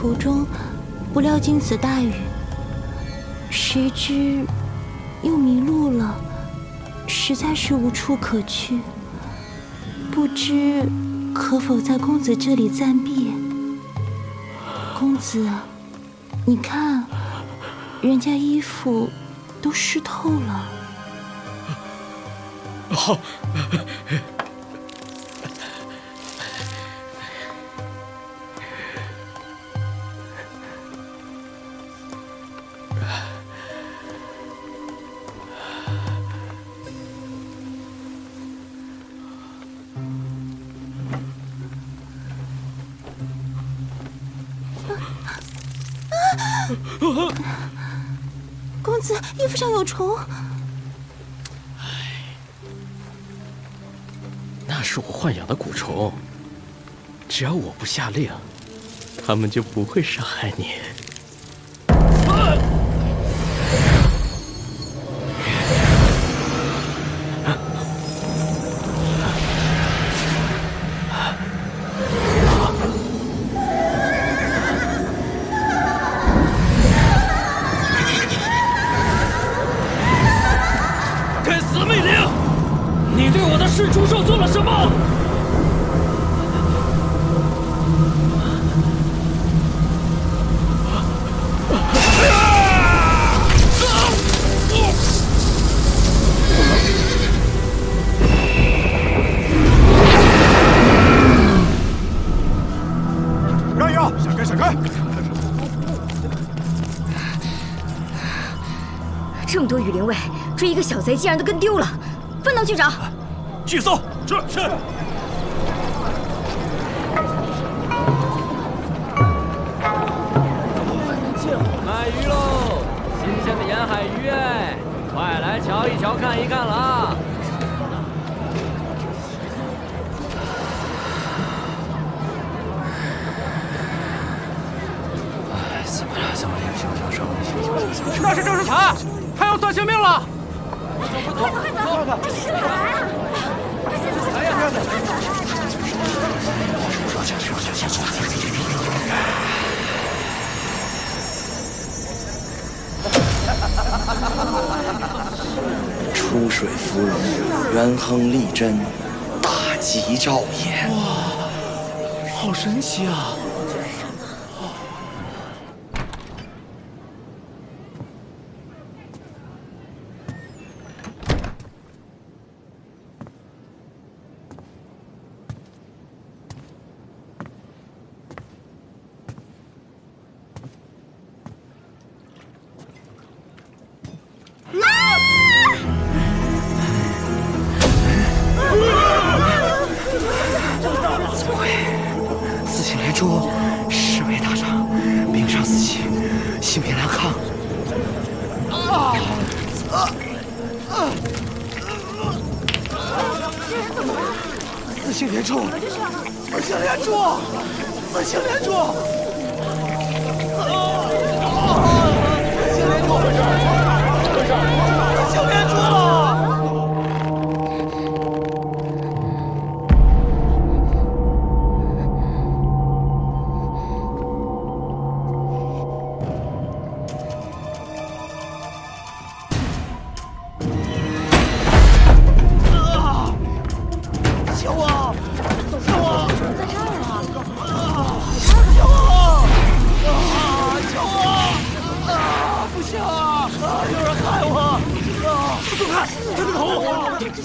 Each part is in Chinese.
途中，不料经此大雨，谁知又迷路了，实在是无处可去。不知可否在公子这里暂避？公子，你看，人家衣服都湿透了。好。公子，衣服上有虫。那是我豢养的蛊虫，只要我不下令，他们就不会伤害你。该死的魅灵！你对我的噬猪兽做了什么？让一让，闪开，闪开！这么多羽灵卫追一个小贼，竟然都跟丢了，分头去找。去搜，是。卖鱼喽！新鲜的沿海鱼哎，快来瞧一瞧，看一看了啊！怎么了？行，那是郑世才，他要算性命了！快走！这是哪来啊？出水芙蓉，元亨利贞，大吉兆也。哇，好神奇啊！四姓连珠，侍卫大长，命丧四起，性命难抗。四姓连珠，四姓连珠，四姓连珠，四姓连珠。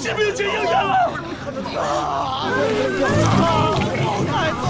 士兵全应验了！太重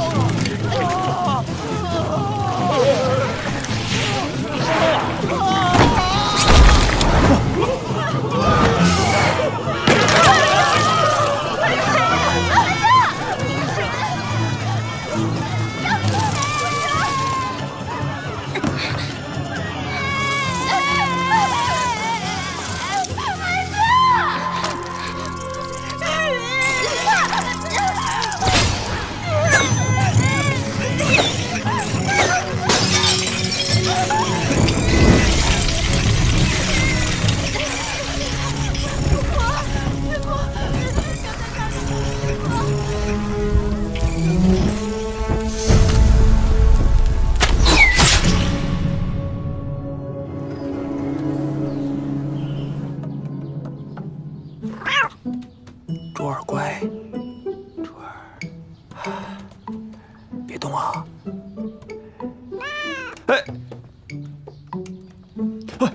珠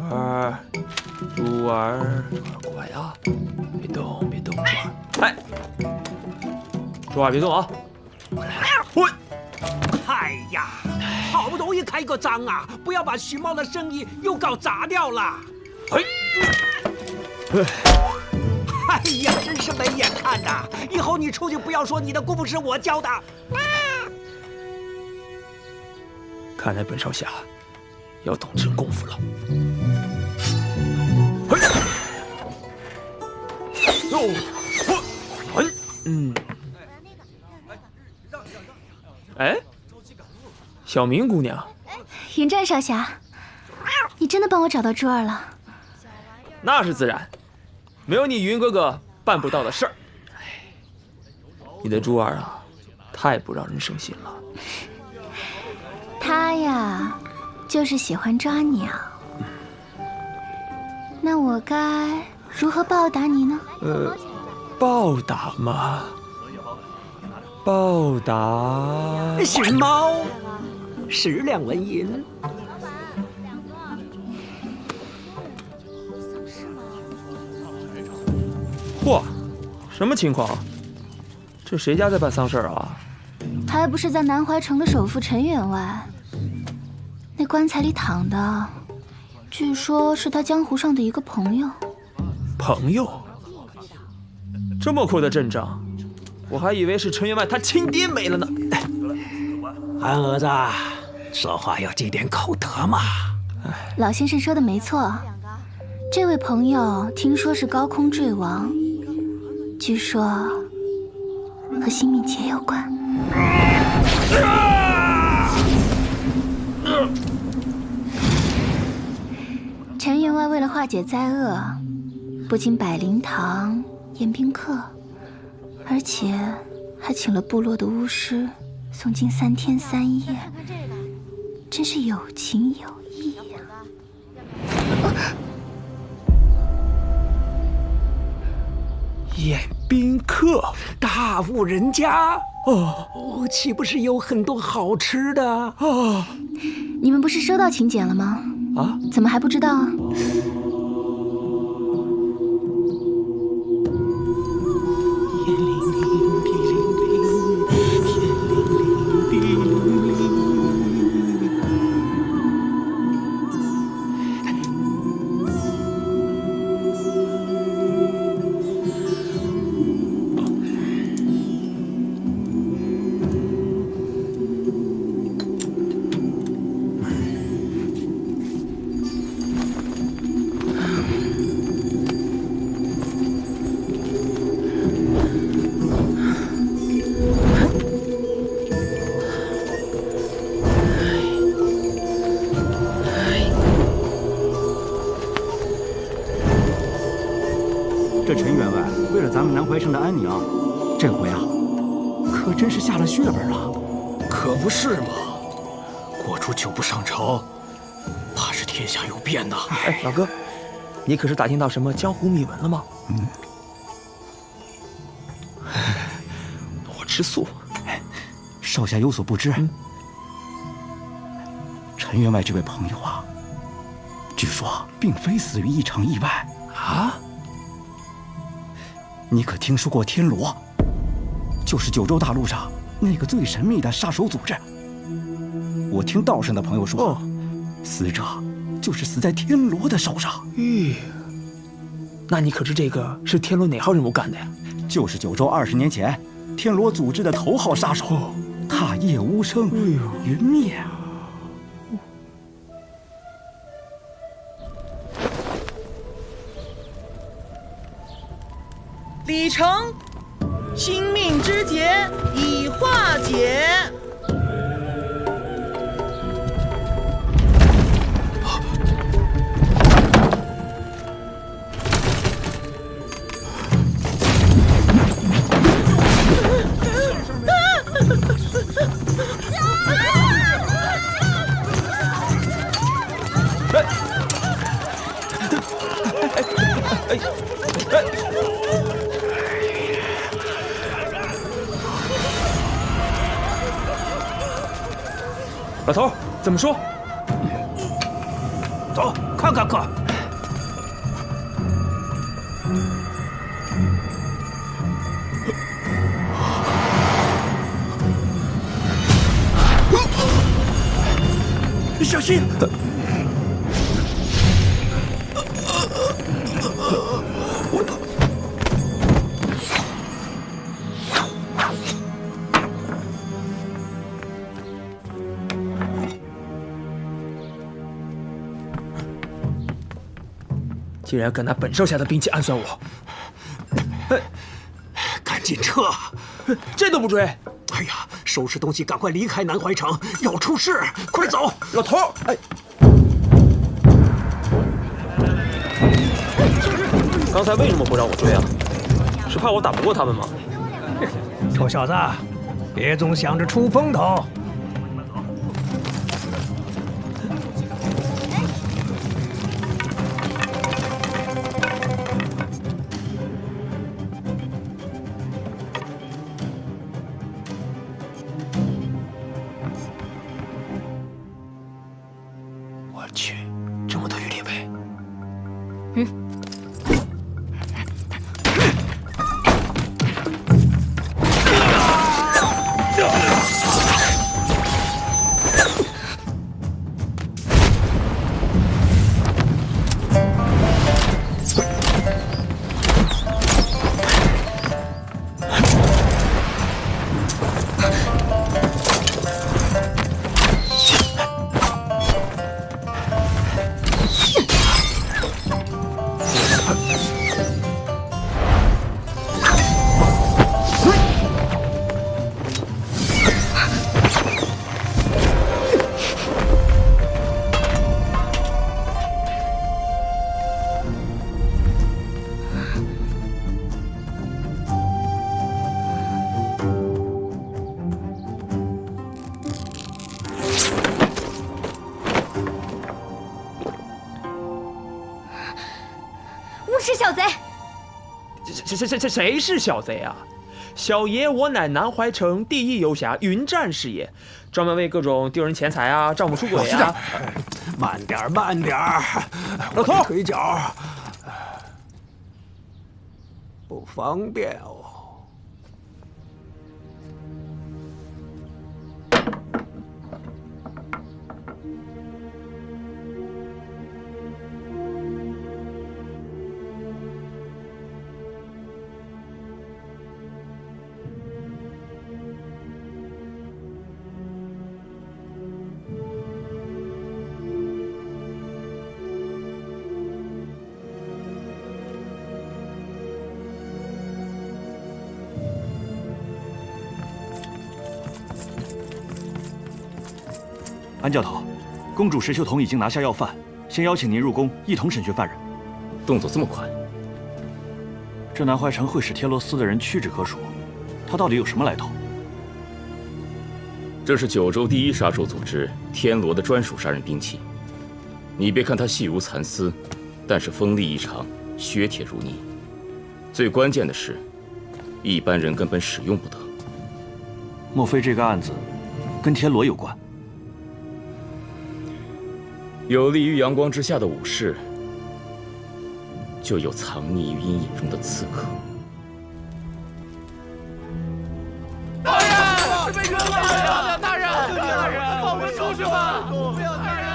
儿，珠儿，乖呀，别动，别动，珠儿。哎，珠儿别动啊！我，哎呀，好不容易开个张啊，不要把徐茂的生意又搞砸掉了。哎呀，真是没眼看呐！以后你出去不要说你的功夫是我教的。看来本少侠要懂真功夫了。哎，小明姑娘，云战少侠，你真的帮我找到珠儿了？那是自然，没有你云哥哥办不到的事儿。你的珠儿啊，太不让人省心了。他呀，就是喜欢抓鸟。那我该如何报答你呢？报答嘛，报答。徐茂，10两纹银。嚯，什么情况？这谁家在办丧事儿啊？还不是在南怀城的首富陈员外。那棺材里躺的，据说是他江湖上的一个朋友。朋友？这么酷的阵仗，我还以为是陈员外他亲爹没了呢。韩儿子，说话要积点口德嘛。老先生说的没错，这位朋友听说是高空坠亡，据说和新敏节有关。陈员外为了化解灾厄，不仅摆灵堂、宴宾客，而且还请了部落的巫师诵经3天3夜，真是有情有义呀！宴宾客，大户人家哦，岂不是有很多好吃的哦？你们不是收到请柬了吗？啊？怎么还不知道啊？这陈员外为了咱们南怀城的安宁，这回啊，可真是下了血本了。可不是嘛，国主久不上朝，怕是天下有变呐。哎，老哥，你可是打听到什么江湖秘闻了吗？我吃素。少侠有所不知，陈员外这位朋友啊，据说并非死于一场意外啊。你可听说过天罗？就是九州大陆上那个最神秘的杀手组织。我听道上的朋友说，死者就是死在天罗的手上。咦，那你可知这个是天罗哪号人物干的呀？就是九州20年前天罗组织的头号杀手，踏叶无声，云灭。李成，性命之劫已化解。老头，怎么说？走，看看课。小心！竟然敢拿本少侠的兵器暗算我！赶紧撤！这都不追！哎呀，收拾东西，赶快离开南怀城，要出事！快走！老头，哎，刚才为什么不让我追啊？是怕我打不过他们吗？臭小子，别总想着出风头。我去，这么多御林卫！是小贼！谁是小贼啊？小爷我乃南怀城第一游侠云战士也，专门为各种丢人钱财啊、丈夫出轨啊。慢点儿，慢点儿，老头，腿脚不方便哦。安教头，公主石秀彤已经拿下要犯，先邀请您入宫一同审讯犯人。动作这么快？这南怀城会使天罗司的人屈指可数，他到底有什么来头？这是九州第一杀手组织天罗的专属杀人兵器。你别看它细如蚕丝，但是锋利异常，削铁如泥。最关键的是，一般人根本使用不得。莫非这个案子跟天罗有关？有立于阳光之下的武士，就有藏匿于阴影中的刺客。大人，是被冤枉了呀！大人，放我们出去吧！大人，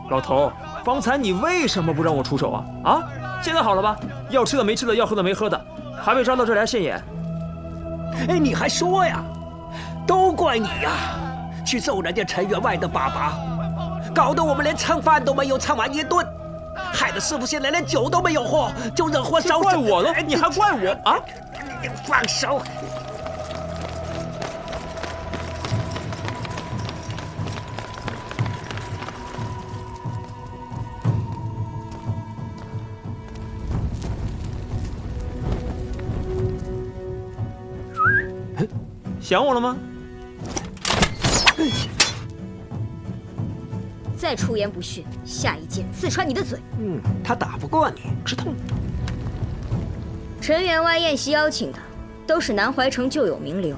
老头，方才你为什么不让我出手啊？啊，现在好了吧？要吃的没吃的，要喝的没喝的，还被抓到这里来现眼。哎，你还说呀？都怪你呀！去揍人家陈员外的爸爸，搞得我们连蹭饭都没有蹭完一顿，害得师傅现在连酒都没有喝，就惹祸烧身。怪我了？你还怪我啊？你放手！想我了吗？再出言不逊，下一剑刺穿你的嘴。他打不过你，吃痛。陈员外宴席邀请的都是南怀城旧友名流，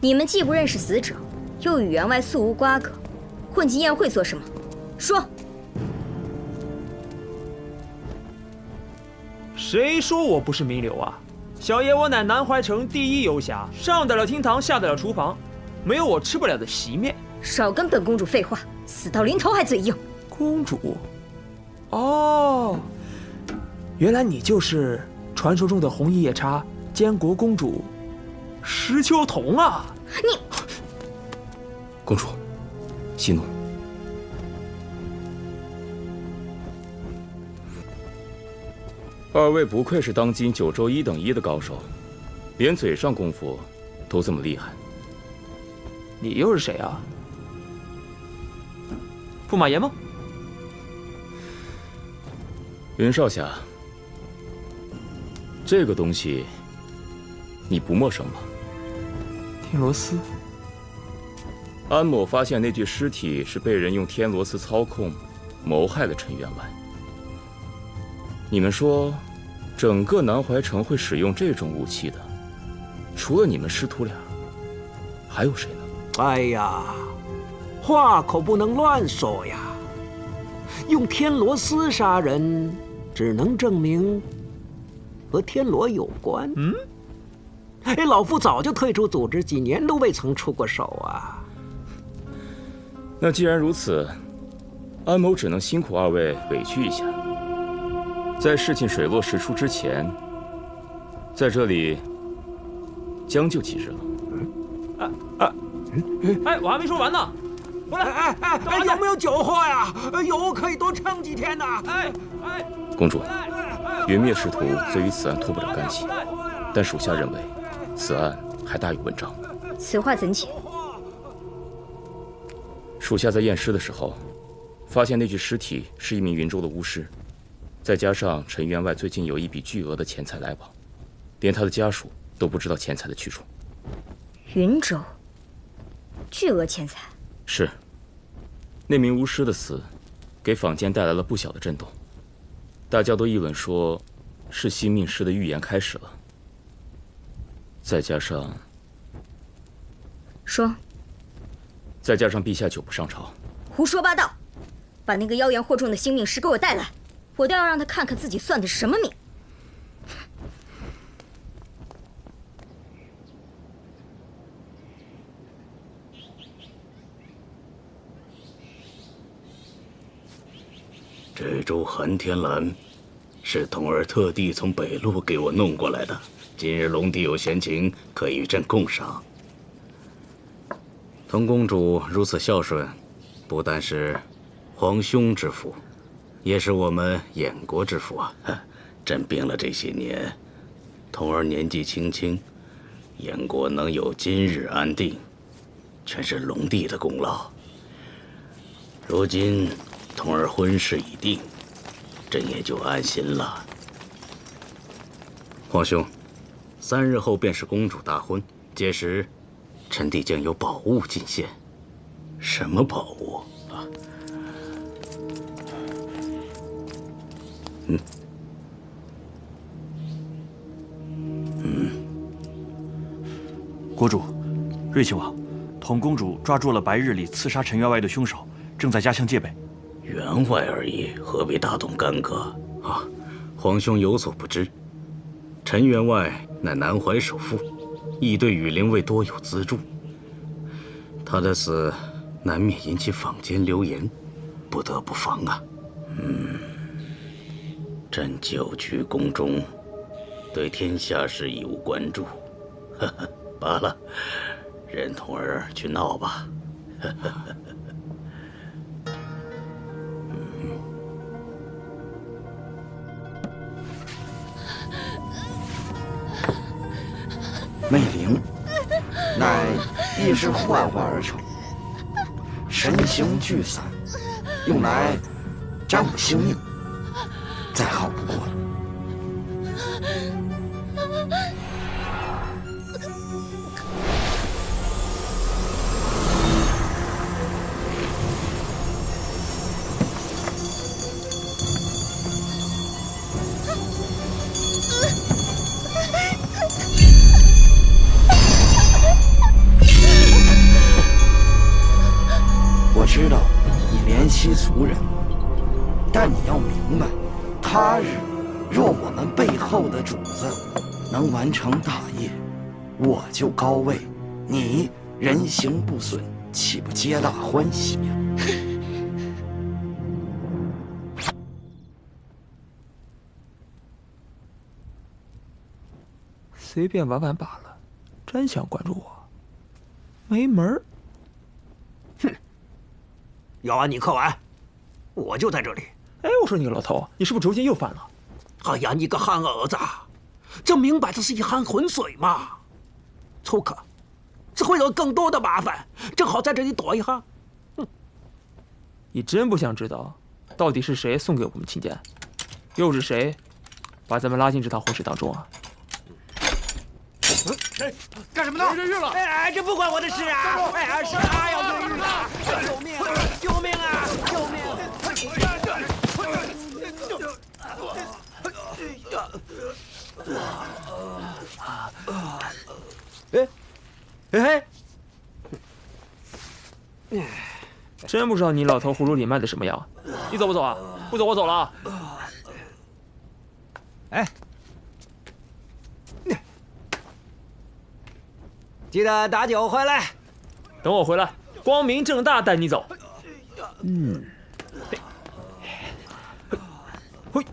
你们既不认识死者，又与员外素无瓜葛，混进宴会做什么？说。谁说我不是名流啊？小爷我乃南怀城第一游侠，上得了厅堂，下得了厨房，没有我吃不了的席面。少跟本公主废话，死到临头还嘴硬。公主，哦，原来你就是传说中的红衣夜叉监国公主石秋桐啊！你，公主，息怒。二位不愧是当今九州1等1的高手，连嘴上功夫都这么厉害。你又是谁啊？驸马爷吗？云少侠，这个东西你不陌生吧？天罗丝。安某发现那具尸体是被人用天罗丝操控，谋害了陈员外。你们说，整个南怀城会使用这种武器的，除了你们师徒俩，还有谁呢？哎呀，话可不能乱说呀！用天罗丝杀人，只能证明和天罗有关。老夫早就退出组织，几年都未曾出过手啊。那既然如此，安某只能辛苦二位委屈一下。在事情水落石出之前，在这里将就几日了。我还没说完呢。有没有酒喝呀？有可以多撑几天呐。公主，云灭师徒虽与此案脱不了干系，但属下认为此案还大有文章。此话怎解？属下在验尸的时候，发现那具尸体是一名云州的巫师，再加上陈员外最近有一笔巨额的钱财来往，连他的家属都不知道钱财的去处。云州，巨额钱财。是，那名巫师的死，给坊间带来了不小的震动，大家都议论说，是新命师的预言开始了。再加上，说。再加上陛下久不上朝。胡说八道！把那个妖言惑众的新命师给我带来，我倒要让他看看自己算的是什么命。这株寒天兰，是童儿特地从北路给我弄过来的。今日龙帝有闲情，可以与朕共赏。童公主如此孝顺，不但是皇兄之福，也是我们燕国之福啊！朕病了这些年，童儿年纪轻轻，燕国能有今日安定，全是龙帝的功劳。如今童儿婚事已定，朕也就安心了。皇兄，3日后便是公主大婚，届时臣弟将有宝物进献。什么宝物啊？国主，瑞亲王，童公主抓住了白日里刺杀陈员外的凶手，正在加强戒备。员外而已，何必大动干戈啊？皇兄有所不知，陈员外乃南怀首富，亦对羽林卫多有资助。他的死难免引起坊间流言，不得不防啊。朕久居宫中，对天下事已无关注。罢了，任童儿去闹吧。魅灵，乃亦是幻化而成，神形聚散，用来占卜性命，再好不过了。知道你怜惜族人，但你要明白，他日若我们背后的主子能完成大业，我就高位，你人形不损，岂不皆大欢喜呀？随便玩玩罢了，真想关注我，没门儿！哼，要按你课晚，我就在这里。哎，我说你个老头，你是不是仇心又犯了？哎呀，你个憨儿子，这明摆着是一滩浑水嘛！抽课只会有更多的麻烦，正好在这里躲一下。哼，你真不想知道，到底是谁送给我们亲家，又是谁把咱们拉进这趟浑水当中啊？哎，干什么呢？越狱了！哎，这不关我的事啊！哎，是他要越狱了！救命啊！救命啊！救命！真不知道你老头葫芦里卖的什么药。你走不走啊？不走我走了啊！哎，记得打酒回来。等我回来，光明正大带你走。嗯。嘿，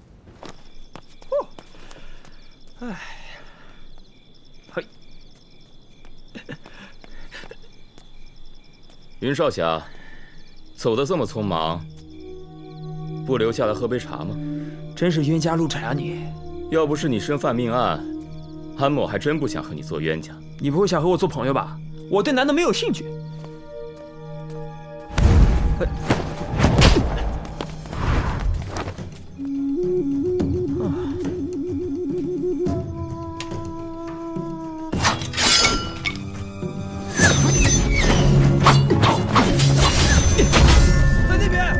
哎，嘿，云少侠，走得这么匆忙，不留下来喝杯茶吗？真是冤家路窄啊你！要不是你身犯命案，安某还真不想和你做冤家。你不会想和我做朋友吧？我对男的没有兴趣。在那边。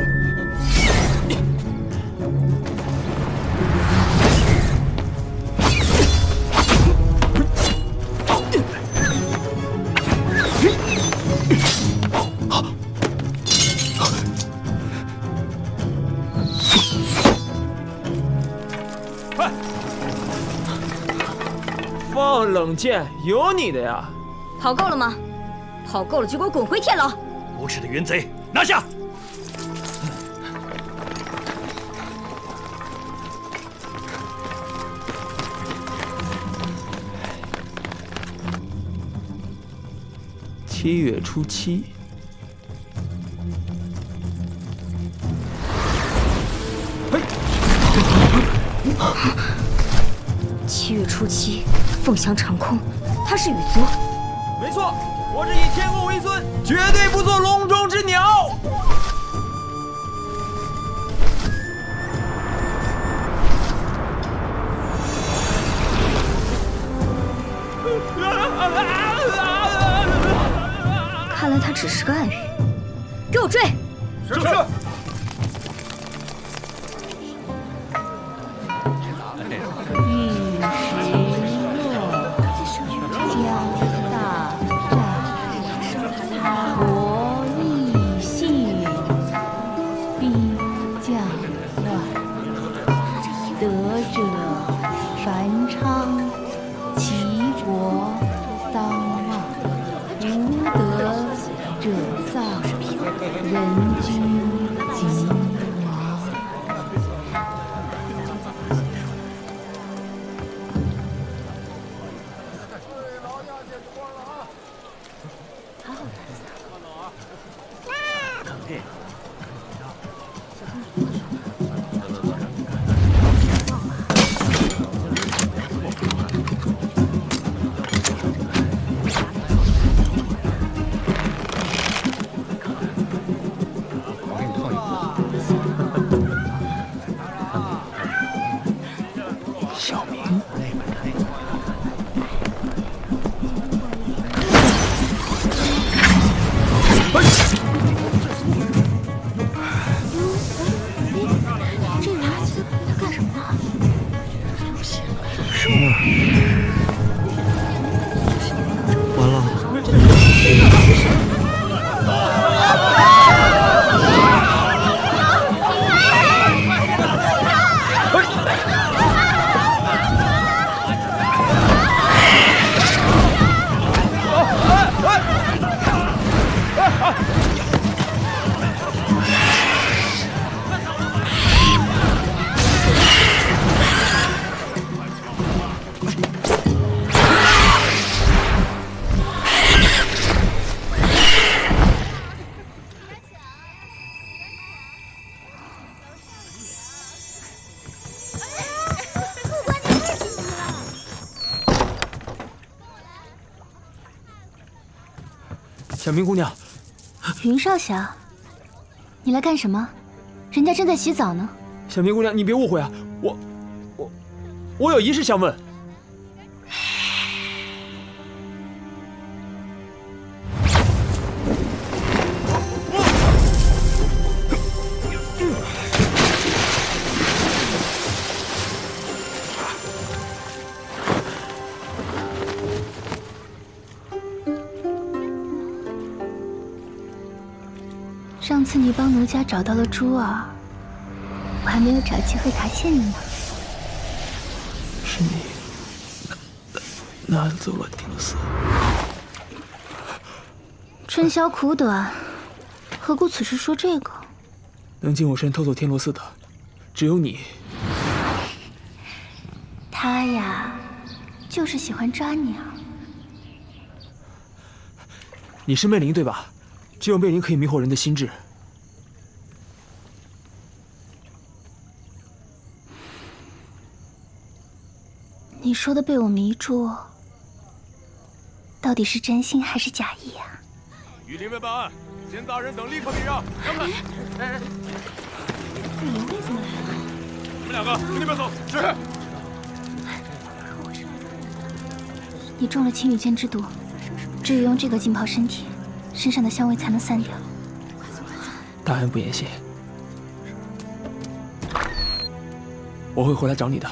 放冷箭，有你的呀！跑够了吗？跑够了就给我滚回天牢！无耻的云贼，拿下！7月初7。嘿！7月初7，凤翔长空，他是羽族。没错，我是以天公为尊，绝对不做笼中之鸟。看来他只是个暗语，给我追！是。小明，小明姑娘，云少侠，你来干什么？人家正在洗澡呢。小明姑娘，你别误会啊，我有一事相问。上次你帮奴家找到了珠儿，我还没有找机会答谢你呢。是你拿走了天罗寺。春宵苦短，何故此时说这个？能近我身偷走天罗寺的，只有你。他呀，就是喜欢抓鸟。你是魅灵对吧？只有魅灵可以迷惑人的心智。你说的被我迷住，到底是真心还是假意啊？羽林为办案，先大人等立刻礼让。让开！你为什么来了？你们两个跟那边走。是。你中了青羽剑之毒，只有用这个浸泡身体，身上的香味才能散掉。大恩不言谢，我会回来找你的。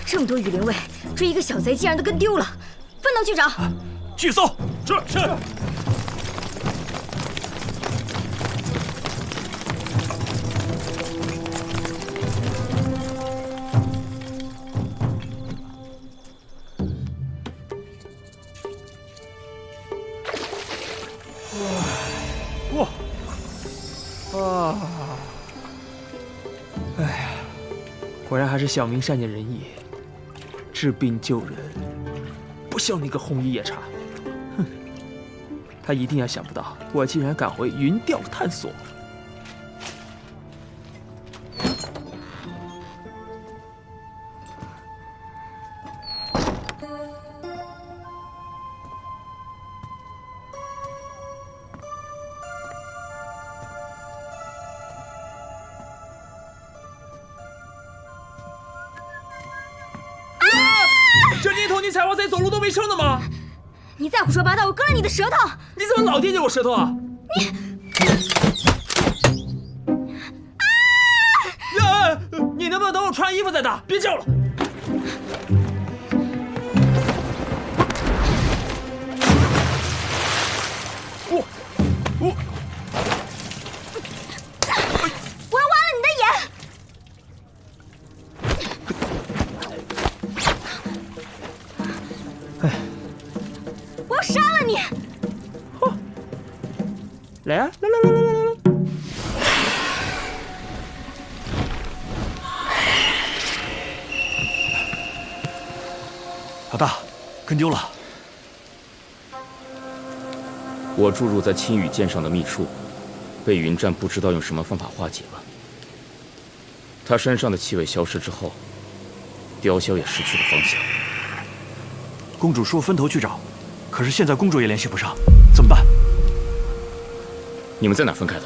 这么多羽灵卫追一个小贼，竟然都跟丢了，分头去找。去搜。是。哎呀，果然还是小明善解人意，治病救人，不像那个红衣夜叉。哼，他一定要想不到我竟然敢回云钓探索。这年头，你踩滑贼走路都没声的吗？你再胡说八道，我割了你的舌头！你怎么老惦记我舌头啊？你能不能等我穿衣服再打？别叫了。我要挖了你的眼！我要杀了你！来啊，来！老大，跟丢了。我注入在青羽剑上的秘术，被云战不知道用什么方法化解了。他身上的气味消失之后，雕鸮也失去了方向。公主说分头去找，可是现在公主也联系不上，怎么办？你们在哪分开的？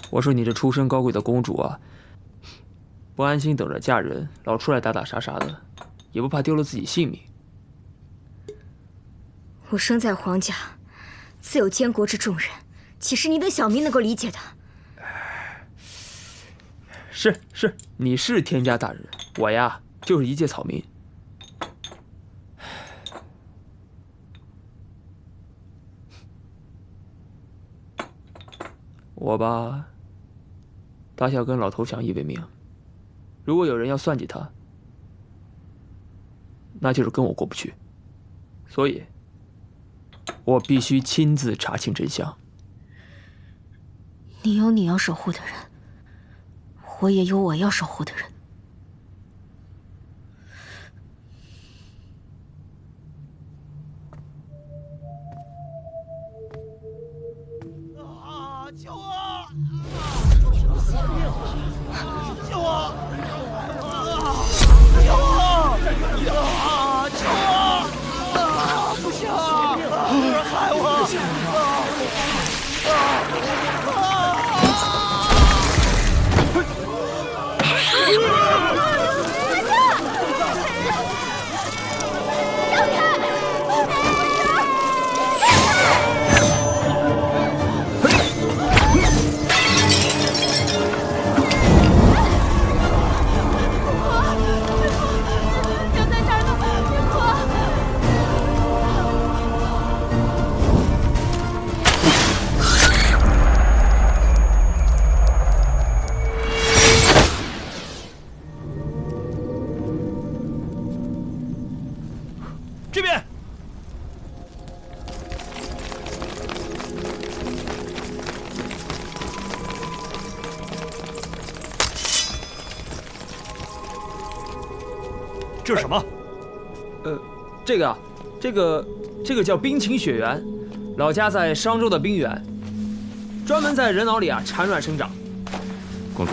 我说你这出身高贵的公主啊，不安心等着嫁人，老出来打打杀杀的，也不怕丢了自己性命。我生在皇家，自有监国之重任，岂是你等小民能够理解的？是，你是天家大人，我呀就是一介草民。我吧，打小跟老头相依为命，如果有人要算计他，那就是跟我过不去，所以，我必须亲自查清真相。你有你要守护的人，我也有我要守护的人。救我！这是什么？这个叫冰晴雪原，老家在商州的冰原，专门在人脑里产卵生长。公主，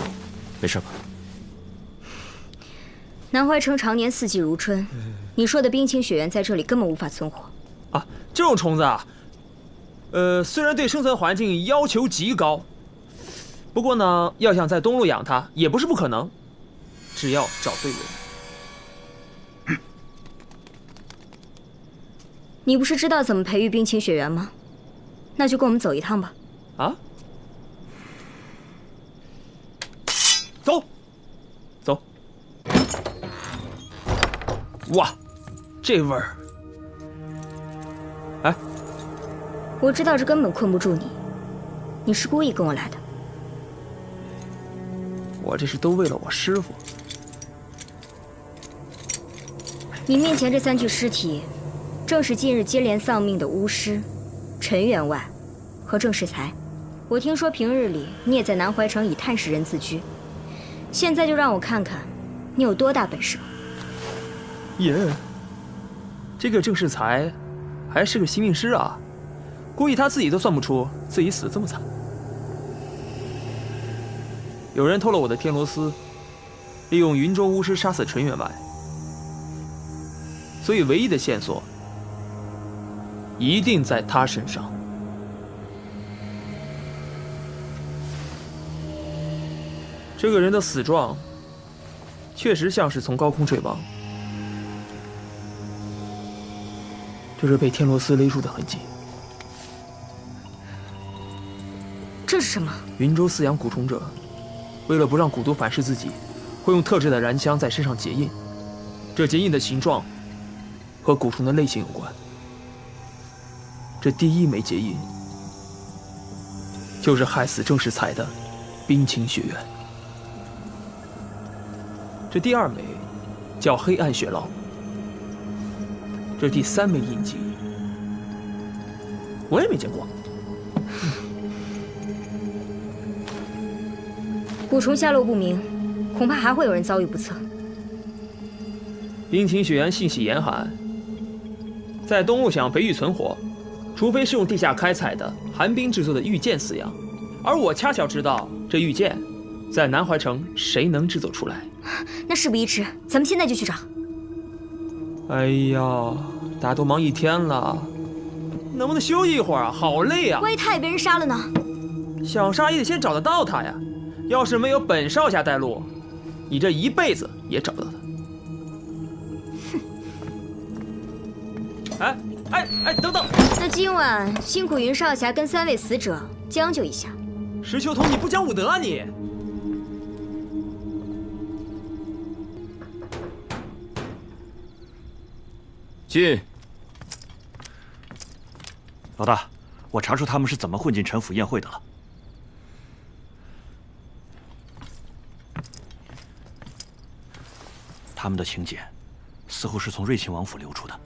没事吧？南怀城常年四季如春，你说的冰晴雪原在这里根本无法存活。啊，这种虫子啊，虽然对生存环境要求极高，不过呢，要想在东路养它也不是不可能，只要找对人。你不是知道怎么培育冰晴雪原吗？那就跟我们走一趟吧。啊？走，走。哇，这味儿！哎，我知道这根本困不住你，你是故意跟我来的。我这是都为了我师傅。你面前这3具尸体，正是近日接连丧命的巫师陈员外和郑世才。我听说平日里你也在南怀城以探视人自居，现在就让我看看你有多大本事吧。耶，这个郑世才还是个惜命师啊，估计他自己都算不出自己死得这么惨。有人偷了我的天罗丝，利用云州巫师杀死陈员外，所以唯一的线索一定在他身上。这个人的死状确实像是从高空坠亡，这是被天罗丝勒住的痕迹。这是什么？云州饲养蛊虫者，为了不让蛊毒反噬自己，会用特制的燃香在身上结印。这结印的形状和蛊虫的类型有关。这第1枚结印就是害死郑世才的冰晴雪原。这第2枚叫黑暗雪牢。这第3枚印记我也没见过。蛊虫下落不明，恐怕还会有人遭遇不测。冰晴雪原性喜严寒，在东路想培育存活，除非是用地下开采的寒冰制作的玉剑饲养，而我恰巧知道这玉剑在南怀城谁能制作出来。那事不宜迟，咱们现在就去找。哎呀，大家都忙一天了，能不能休息一会儿啊？好累啊！万一他也被人杀了呢？想杀也得先找得到他呀。要是没有本少侠带路，你这一辈子也找不到他。哎，等等！那今晚辛苦云少侠跟3位死者将就一下。石秋桐，你不讲武德啊你！进。老大，我查出他们是怎么混进陈府宴会的了。他们的请柬似乎是从瑞亲王府流出的。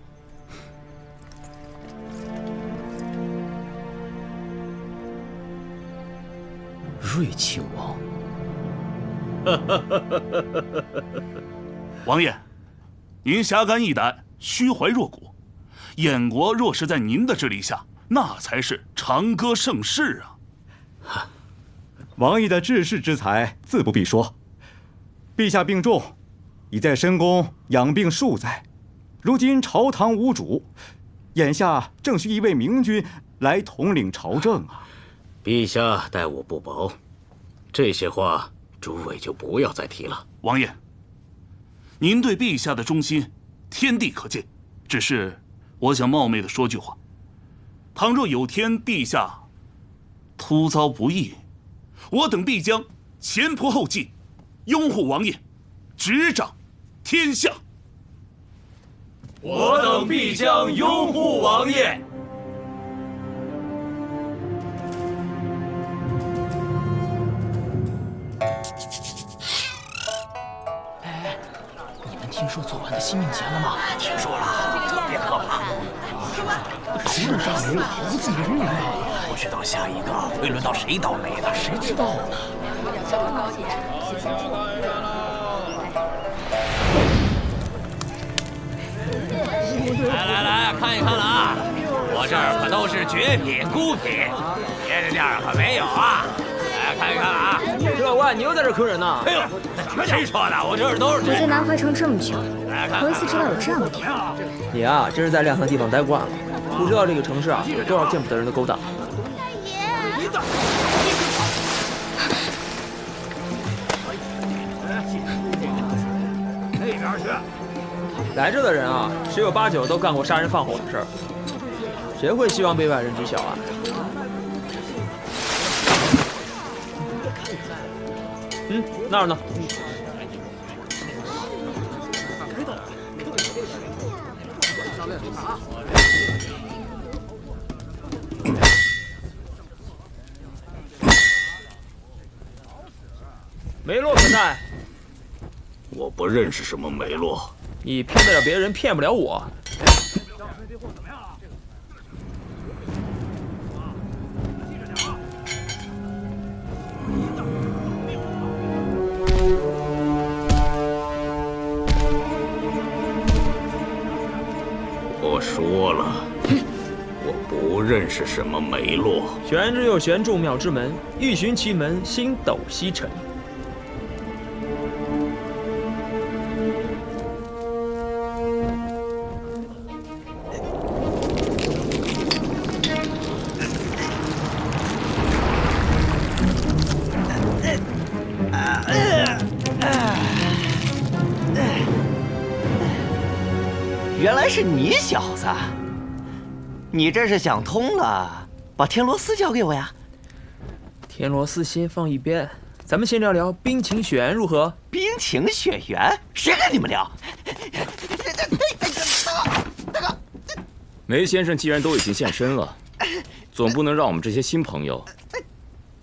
瑞亲王，王爷，您侠肝义胆，虚怀若谷。燕国若是在您的治理下，那才是长歌盛世啊！王爷的治世之才，自不必说。陛下病重，已在深宫养病数载。如今朝堂无主，眼下正需一位明君来统领朝政啊！陛下待我不薄，这些话诸位就不要再提了。王爷，您对陛下的忠心，天地可见。只是我想冒昧的说句话，倘若有天陛下突遭不义，我等必将前仆后继，拥护王爷，执掌天下。我等必将拥护王爷。你们听说昨晚的新命节了吗？听说了，特别可怕。谁能杀没有猴子人呢？不知道下一个会轮到谁倒霉的，谁知道呢？来，看一看了啊！我这儿可都是绝品孤品，别的店儿可没有啊！来看一看啊！石老怪，你又在这坑人呢？哎呦，谁说的？我这儿都是。我在南怀城这么久，头一次知道有这样的店。你啊，真是在亮堂地方待惯了，不知道这个城市啊有多少见不得人的勾当。那边去。来这的人啊，十有八九都干过杀人放火的事儿，谁会希望被外人知晓啊？那儿呢？梅洛可在？我不认识什么梅洛。你骗得了别人，骗不了我。我说了，我不认识什么梅洛。玄之又玄，众妙之门，欲寻其门，星斗西沉。原来是你小子，你这是想通了，把天罗丝交给我呀？天罗丝先放一边，咱们先聊聊冰晴雪原如何？冰晴雪原，谁跟你们聊？梅先生既然都已经现身了，总不能让我们这些新朋友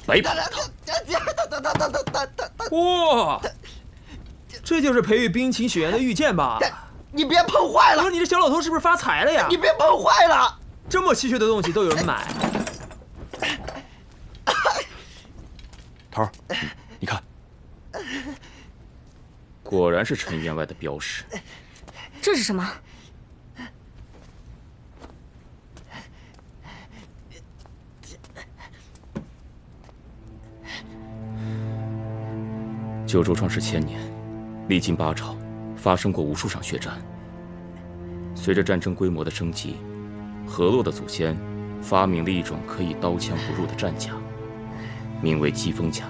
白跑一趟。哇，这就是培育冰晴雪原的玉剑吧？你别碰坏了！不是你这小老头是不是发财了呀？你别碰坏了！这么稀缺的东西都有人买。头儿，你看，果然是陈员外的标识。这是什么？九州创世1000年，历经8朝。发生过无数场血战。随着战争规模的升级，河洛的祖先发明了一种可以刀枪不入的战甲，名为疾风甲。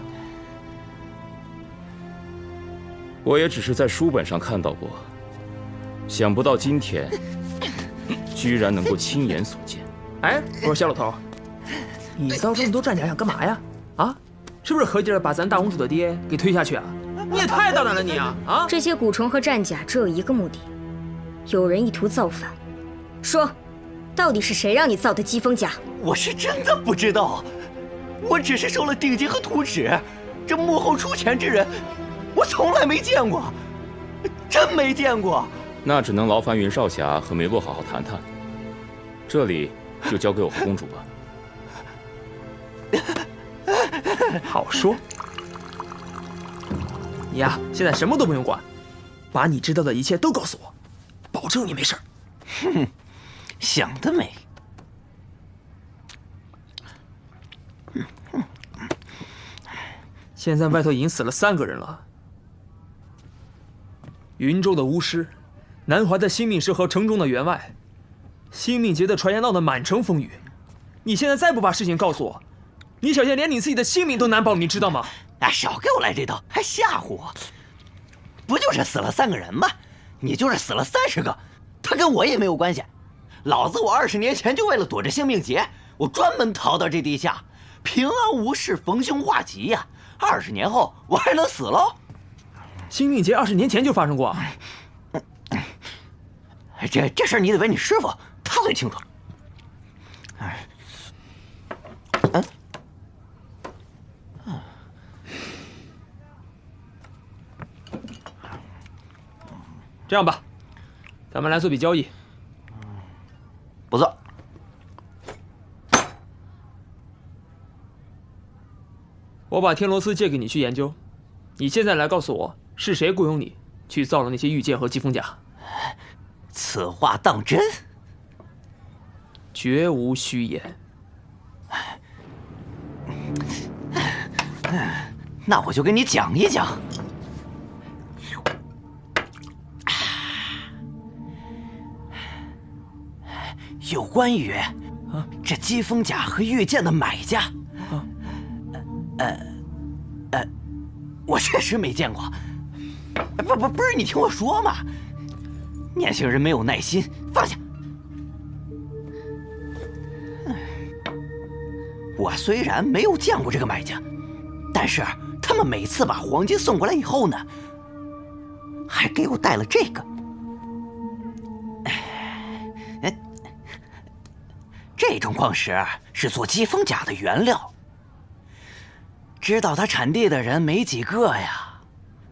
我也只是在书本上看到过，想不到今天居然能够亲眼所见。哎，我说小老头，你造这么多战甲想干嘛呀？啊，是不是合计着把咱大公主的爹给推下去啊？你也太大胆了你啊！啊！这些蛊虫和战甲只有一个目的，有人意图造反。说，到底是谁让你造的疾风甲？我是真的不知道，我只是收了定金和图纸，这幕后出钱之人，我从来没见过，真没见过。那只能劳烦云少侠和梅洛好好谈谈，这里就交给我和公主吧。好说。你呀，现在什么都不用管，把你知道的一切都告诉我，保证你没事。哼，想得美。现在外头已经死了3个人了，云州的巫师，南怀的新命师和城中的员外，新命节的传言闹得满城风雨。你现在再不把事情告诉我，你小仙连你自己的性命都难保，你知道吗？哎，少给我来这套，还吓唬我！不就是死了3个人吗？你就是死了30个，他跟我也没有关系。老子我20年前就为了躲着性命节，我专门逃到这地下，平安无事，逢凶化吉呀。20年后我还能死喽？性命节20年前就发生过啊？这事儿你得问你师傅，他最清楚。这样吧，咱们来做笔交易。不做。我把天罗丝借给你去研究，你现在来告诉我是谁雇佣你去造了那些玉剑和疾风甲？此话当真？绝无虚言。那我就跟你讲一讲。有关于这疾风甲和玉剑的买家，我确实没见过。不是，你听我说嘛。年轻人没有耐心，放下。我虽然没有见过这个买家，但是他们每次把黄金送过来以后呢，还给我带了这个。这种矿石是做疾风甲的原料，知道它产地的人没几个呀。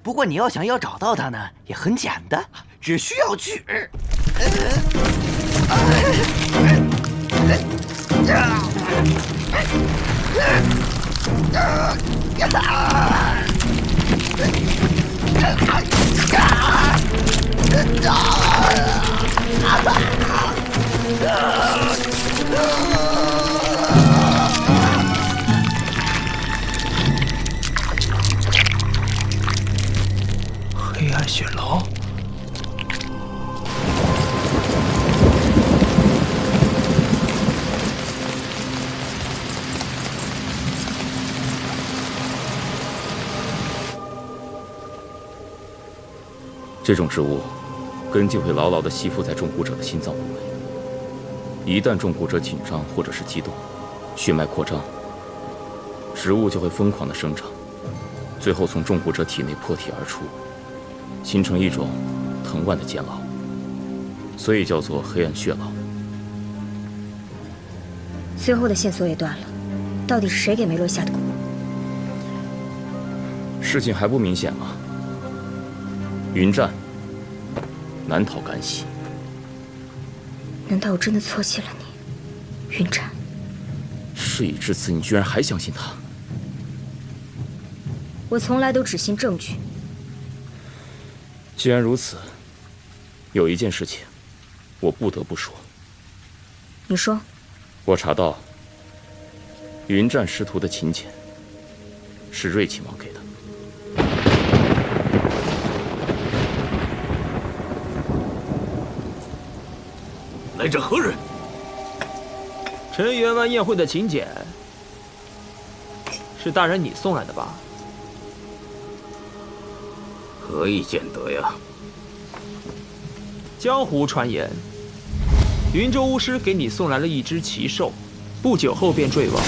不过你要想要找到它呢，也很简单，只需要去。黑暗雪牢。这种植物根茎会牢牢地吸附在中蛊者的心脏部位，一旦中蛊者紧张或者是激动，血脉扩张，植物就会疯狂地生长，最后从中蛊者体内破体而出，形成一种藤蔓的监牢，所以叫做黑暗血牢。最后的线索也断了，到底是谁给梅洛下的蛊？事情还不明显吗？云战难逃干系。难道我真的错记了你，云战？事已至此，你居然还相信他？我从来都只信证据。既然如此，有一件事情我不得不说。你说。我查到云战师徒的请柬是瑞亲王给的。来者何人？陈员外宴会的请柬是大人你送来的吧？何以见得呀？江湖传言，云州巫师给你送来了一只奇兽，不久后便坠亡。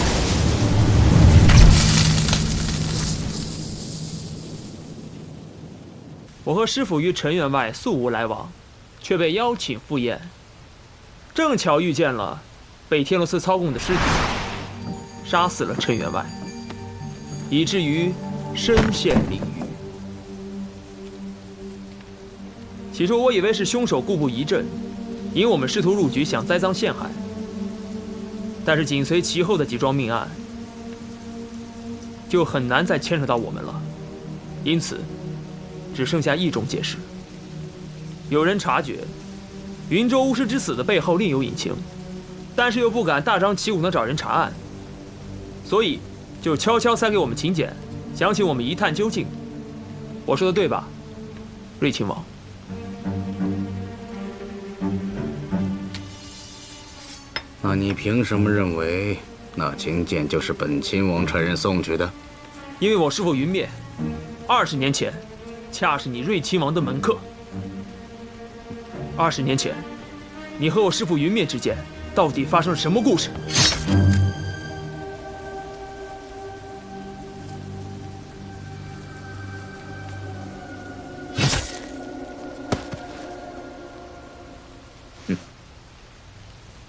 我和师傅与陈员外素无来往，却被邀请赴宴，正巧遇见了被天罗寺操控的尸体，杀死了陈员外，以至于身陷囹圄。起初我以为是凶手故布疑阵，引我们师徒入局，想栽赃陷害。但是紧随其后的几桩命案，就很难再牵扯到我们了。因此，只剩下一种解释：有人察觉云州巫师之死的背后另有隐情，但是又不敢大张旗鼓地找人查案，所以就悄悄塞给我们请柬，想请我们一探究竟。我说的对吧，瑞亲王？那你凭什么认为那请柬就是本亲王差人送去的？因为我师父云灭20年前，恰是你瑞亲王的门客。20年前，你和我师父云灭之间到底发生了什么故事？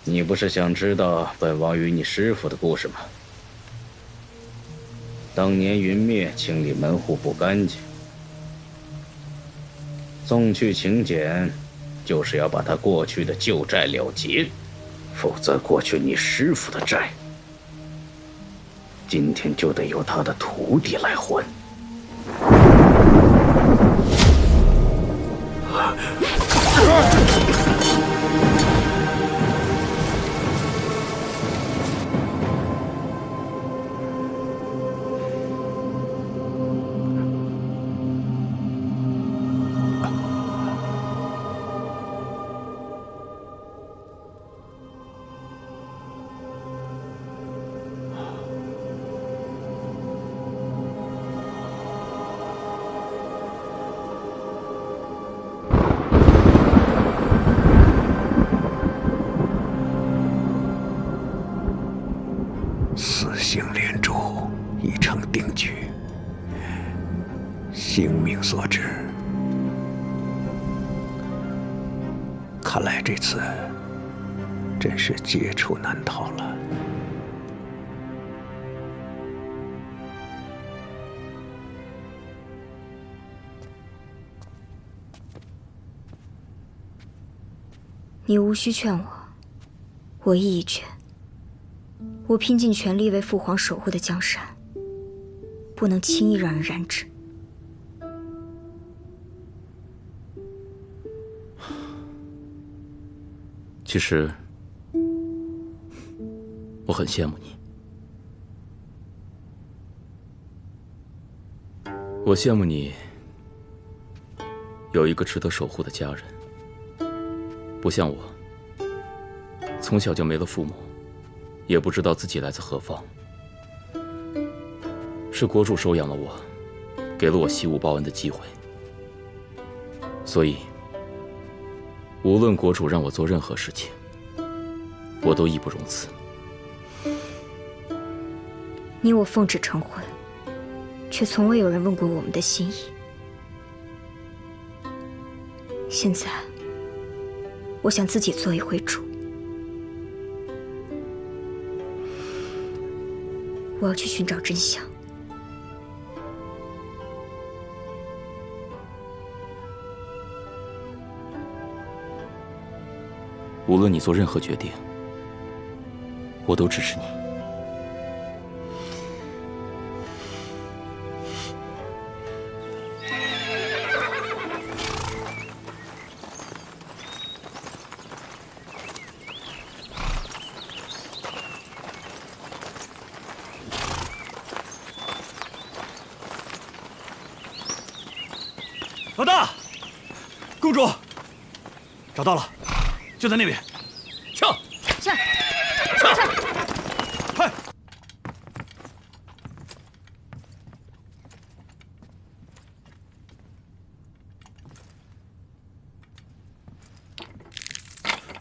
你不是想知道本王与你师父的故事吗？当年云灭清理门户不干净，送去请柬，就是要把他过去的旧债了结，否则过去你师父的债，今天就得由他的徒弟来还。性命所致。看来这次真是劫出难逃了。你无需劝我，我意已决。我拼尽全力为父皇守护的江山，不能轻易让人染指。其实，我很羡慕你。我羡慕你有一个值得守护的家人。不像我，从小就没了父母，也不知道自己来自何方。是国主收养了我，给了我习武报恩的机会。所以，无论国主让我做任何事情，我都义不容辞。你我奉旨成婚，却从未有人问过我们的心意。现在，我想自己做一回主。我要去寻找真相。无论你做任何决定，我都支持你。老大，公主，找到了，就在那边。撤！撤！快！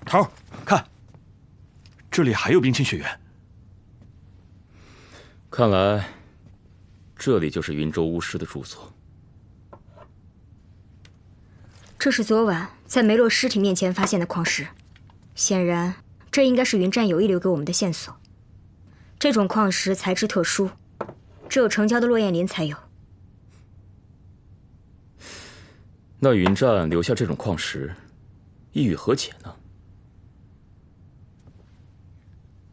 头儿，看，这里还有冰清雪原。看来，这里就是云州巫师的住所。这是昨晚在梅洛尸体面前发现的矿石，显然这应该是云战有意留给我们的线索。这种矿石材质特殊，只有城郊的落雁林才有。那云战留下这种矿石，意欲何解呢？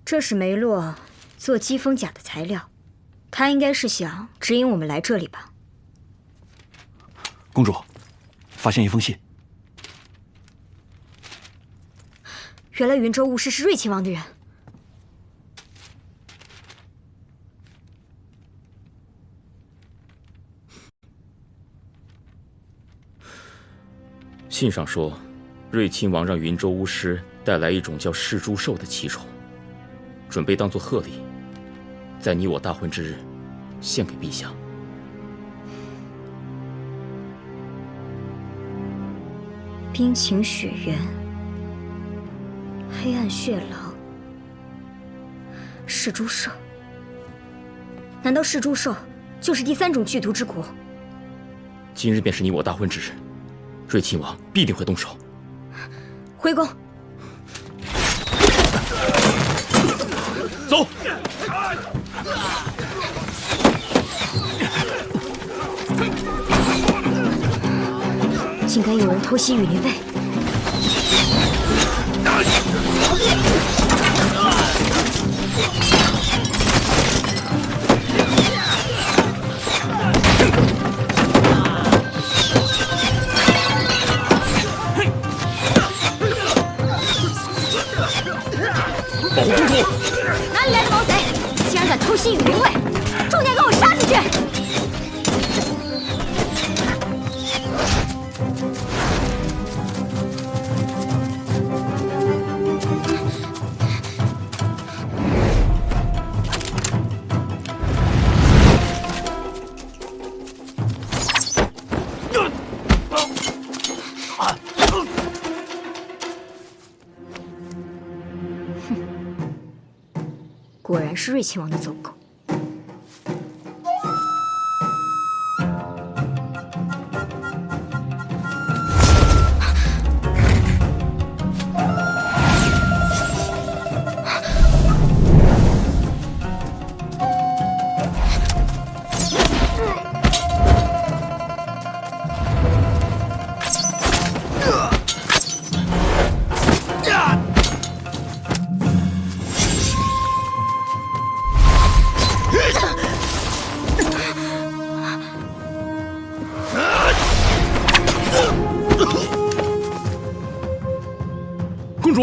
这是梅洛做击风甲的材料，他应该是想指引我们来这里吧。公主，发现一封信。原来云州巫师是瑞亲王的人。信上说，瑞亲王让云州巫师带来一种叫噬猪兽的奇虫，准备当作贺礼，在你我大婚之日献给陛下。冰晴雪原，黑暗血狼，噬猪兽。难道噬猪兽就是第3种剧毒之国？今日便是你我大婚之日，瑞亲王必定会动手。回宫。走。竟敢有人偷袭羽林卫！保护公主！哪里来的毛贼？竟然敢偷袭羽林卫！重点给我杀出去！果然是瑞亲王的走狗。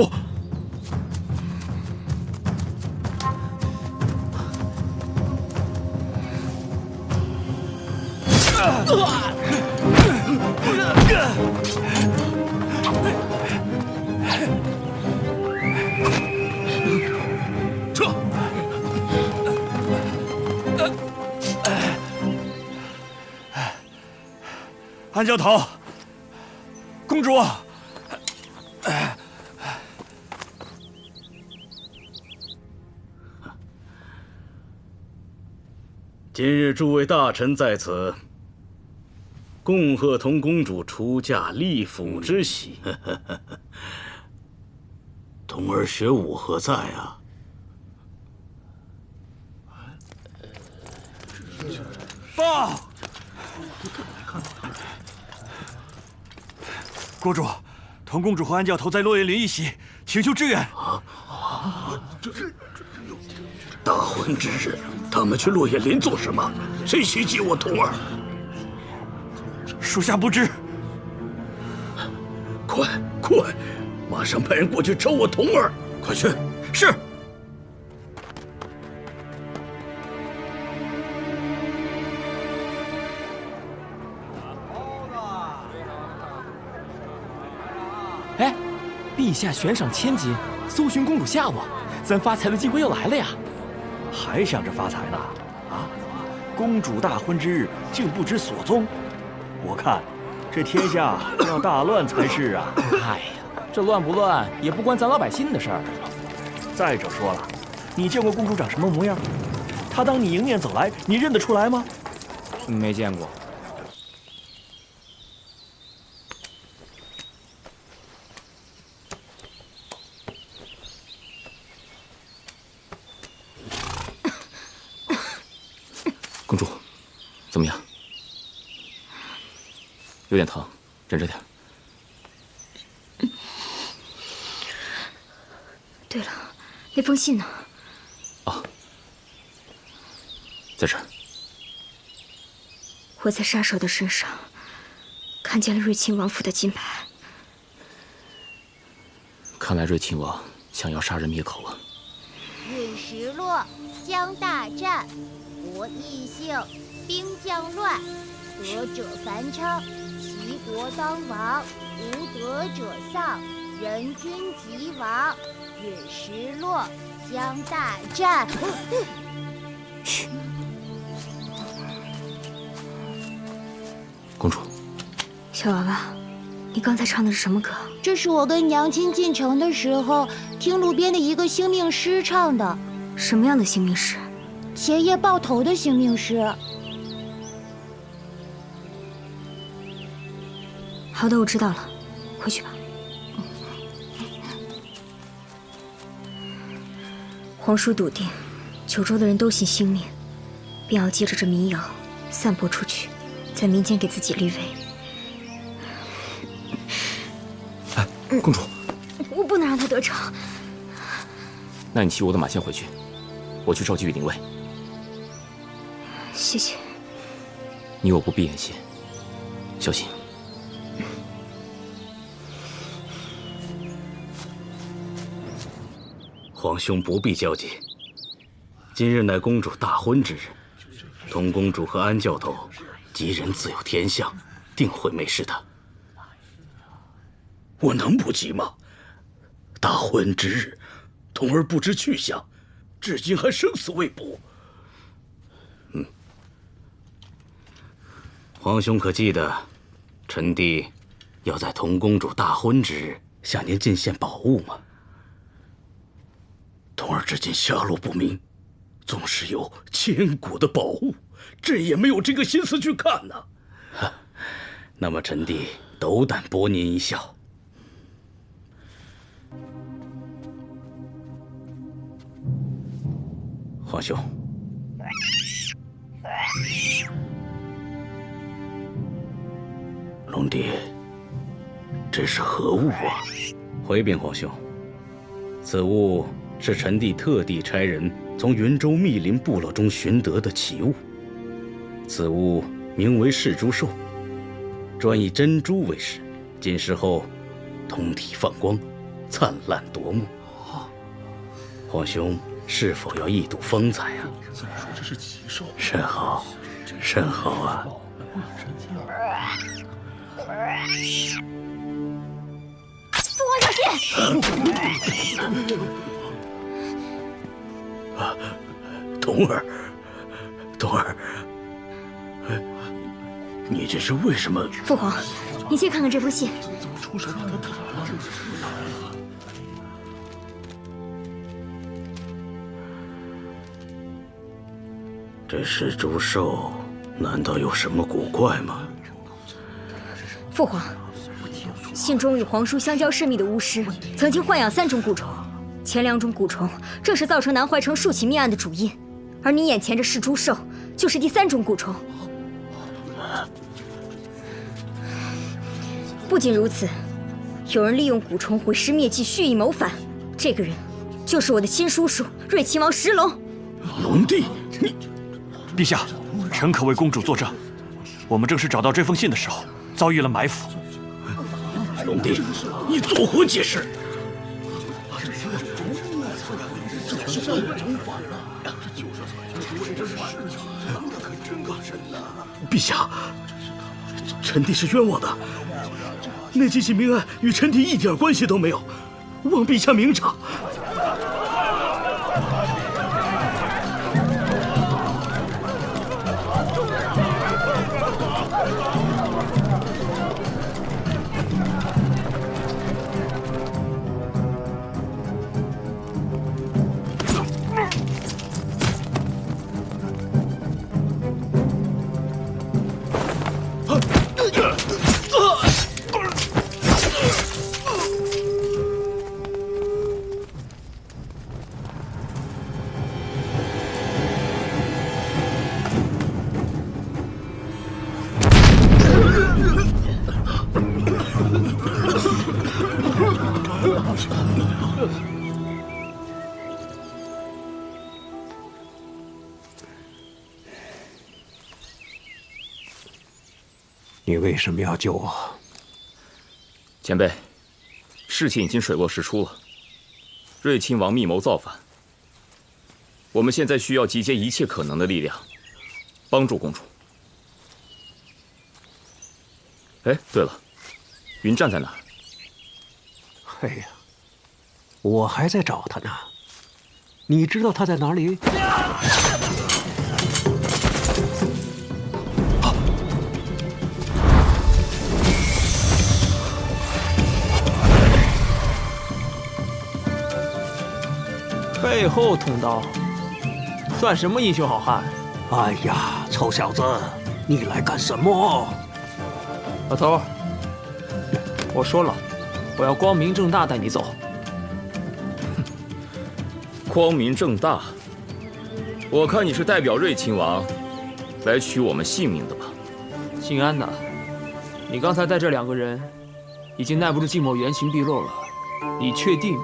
主。撤！安教头，公主。今日诸位大臣在此，恭贺童公主出嫁立府之喜。童儿学武何在啊？报！国主，童公主和安教头在落叶林一喜，请求支援。大婚之日，他们去落叶林做什么？谁袭击我童儿？属下不知。快，马上派人过去找我童儿！快去！是。哎，陛下悬赏1000金，搜寻公主下落，咱发财的机会又来了呀！还想着发财呢？啊，公主大婚之日竟不知所踪，我看这天下要大乱才是啊！哎呀，这乱不乱也不关咱老百姓的事儿。再者说了，你见过公主长什么模样？她当你迎面走来，你认得出来吗？没见过。公主，怎么样？有点疼，忍着点。对了，那封信呢？啊，在这儿。我在杀手的身上看见了瑞亲王府的金牌。看来瑞亲王想要杀人灭口啊！陨石落，将大战。国异姓，兵将乱，得者繁昌，齐国当亡；无德者丧，人君即亡。陨石落，将大战。嘘，公主。小娃娃，你刚才唱的是什么歌？这是我跟娘亲进城的时候听路边的一个兴命诗唱的。什么样的兴命诗？前夜爆头的兴命诗。好的，我知道了，回去吧。皇叔笃定，九州的人都信兴命，便要借着这民谣散播出去，在民间给自己立威。哎，公主，我不能让他得逞。那你骑我的马先回去，我去召集羽林卫。谢谢。你我不必言谢，小心。皇兄不必焦急，今日乃公主大婚之日，童公主和安教头吉人自有天相，定会没事的。我能不急吗？大婚之日，童儿不知去向，至今还生死未卜。皇兄可记得，臣弟要在童公主大婚之日向您进献宝物吗？童儿至今下落不明，纵使有千古的宝物，朕也没有这个心思去看呢。那么臣弟斗胆博您一笑。皇兄，龙弟，这是何物啊？回禀皇兄，此物是臣弟特地差人从云州密林部落中寻得的奇物。此物名为噬珠兽，专以珍珠为食，进食后通体放光，灿烂夺目。皇兄是否要一睹风采啊？再说这是奇兽，甚好，甚好啊！父皇小心！童儿，童儿，你这是为什么？父皇，你先看看这封信。出手把他打了。这石猪兽难道有什么古怪吗？父皇，信中与皇叔相交甚密的巫师曾经豢养3种蛊虫，前2种蛊虫正是造成南怀城数起命案的主因，而你眼前这噬猪兽就是第3种蛊虫。不仅如此，有人利用蛊虫毁尸灭迹，蓄意谋反。这个人就是我的亲叔叔瑞亲王石龙。龙帝，你，陛下，臣可为公主作证。我们正是找到这封信的时候，遭遇了埋伏。龙帝，你作何解释？陛下，臣弟是冤枉的。那几起命案与臣弟一点关系都没有，望陛下明察。你为什么要救我？前辈，事情已经水落石出了，瑞亲王密谋造反。我们现在需要集结一切可能的力量，帮助公主。哎，对了，云战在哪儿？哎呀，我还在找他呢。你知道他在哪里？背后捅刀，算什么英雄好汉？哎呀，臭小子，你来干什么？老头，我说了，我要光明正大带你走。光明正大？我看你是代表瑞亲王来取我们性命的吧？信安呐，你刚才带这2个人，已经耐不住静默原形毕露了。你确定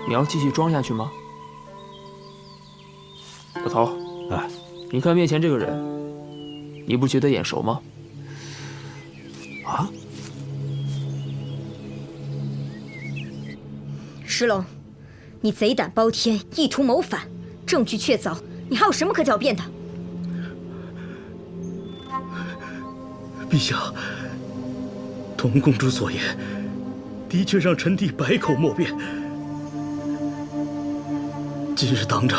你要继续装下去吗？老头，哎，你看面前这个人，你不觉得眼熟吗？啊？石龙，你贼胆包天，意图谋反，证据确凿，你还有什么可狡辩的？陛下，童公主所言，的确让臣弟百口莫辩。今日当着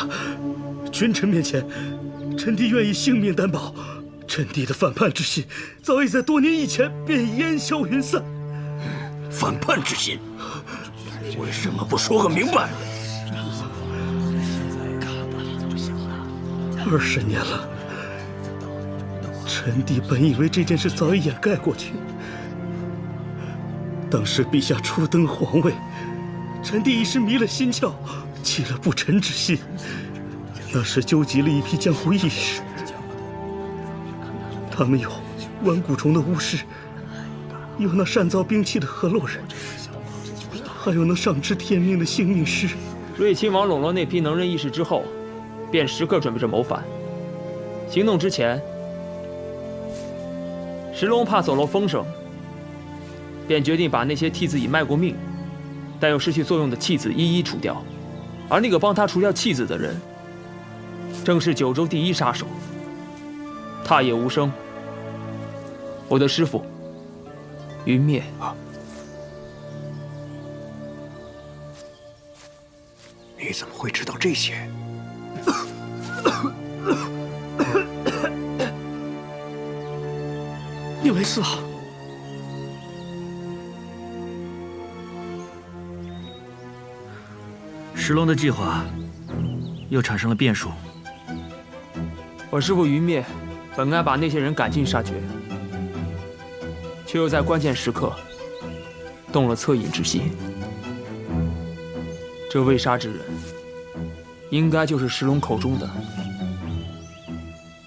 群臣面前，臣弟愿意性命担保，臣弟的反叛之心早已在多年以前便烟消云散。反叛之心，为什么不说个明白？20年了，臣弟本以为这件事早已掩盖过去。当时陛下初登皇位，臣弟一时迷了心窍，起了不臣之心。那时纠集了一批江湖义士，他们有玩蛊虫的巫师，有那善造兵器的河洛人，还有那上知天命的性命师。瑞亲王笼络那批能人义士之后，便时刻准备着谋反。行动之前，石龙怕走漏风声，便决定把那些替自己卖过命、但又失去作用的弃子一一除掉，而那个帮他除掉弃子的人，正是九州第一杀手踏野无声，我的师父云灭。你怎么会知道这些？你没事啊？石龙的计划又产生了变数。我师父云灭本该把那些人赶尽杀绝，却又在关键时刻动了恻隐之心。这未杀之人，应该就是石龙口中的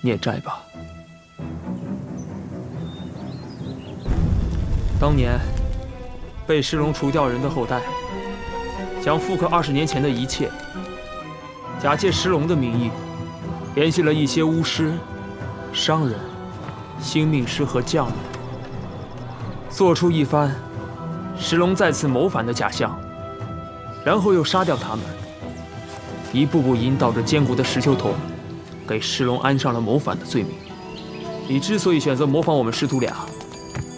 孽债吧？当年被石龙除掉人的后代，想复刻20年前的一切，假借石龙的名义，联系了一些巫师、商人、星命师和将领，做出一番石龙再次谋反的假象，然后又杀掉他们，一步步引导着坚固的石丘童，给石龙安上了谋反的罪名。你之所以选择模仿我们师徒俩，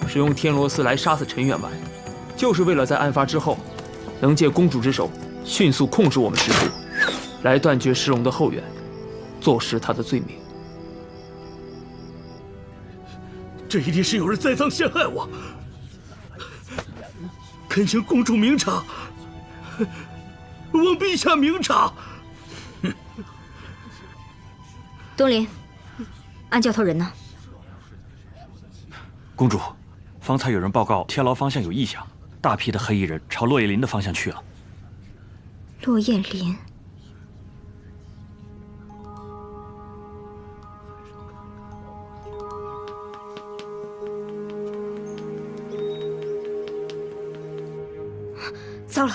使用天罗寺来杀死陈员外，就是为了在案发之后，能借公主之手迅速控制我们师徒，来断绝石龙的后援，坐实他的罪名。这一定是有人栽赃陷害我，恳请公主明察，望陛下明察。东林，安教头人呢？公主，方才有人报告天牢方向有异象，大批的黑衣人朝落叶林的方向去了。落叶林。糟了！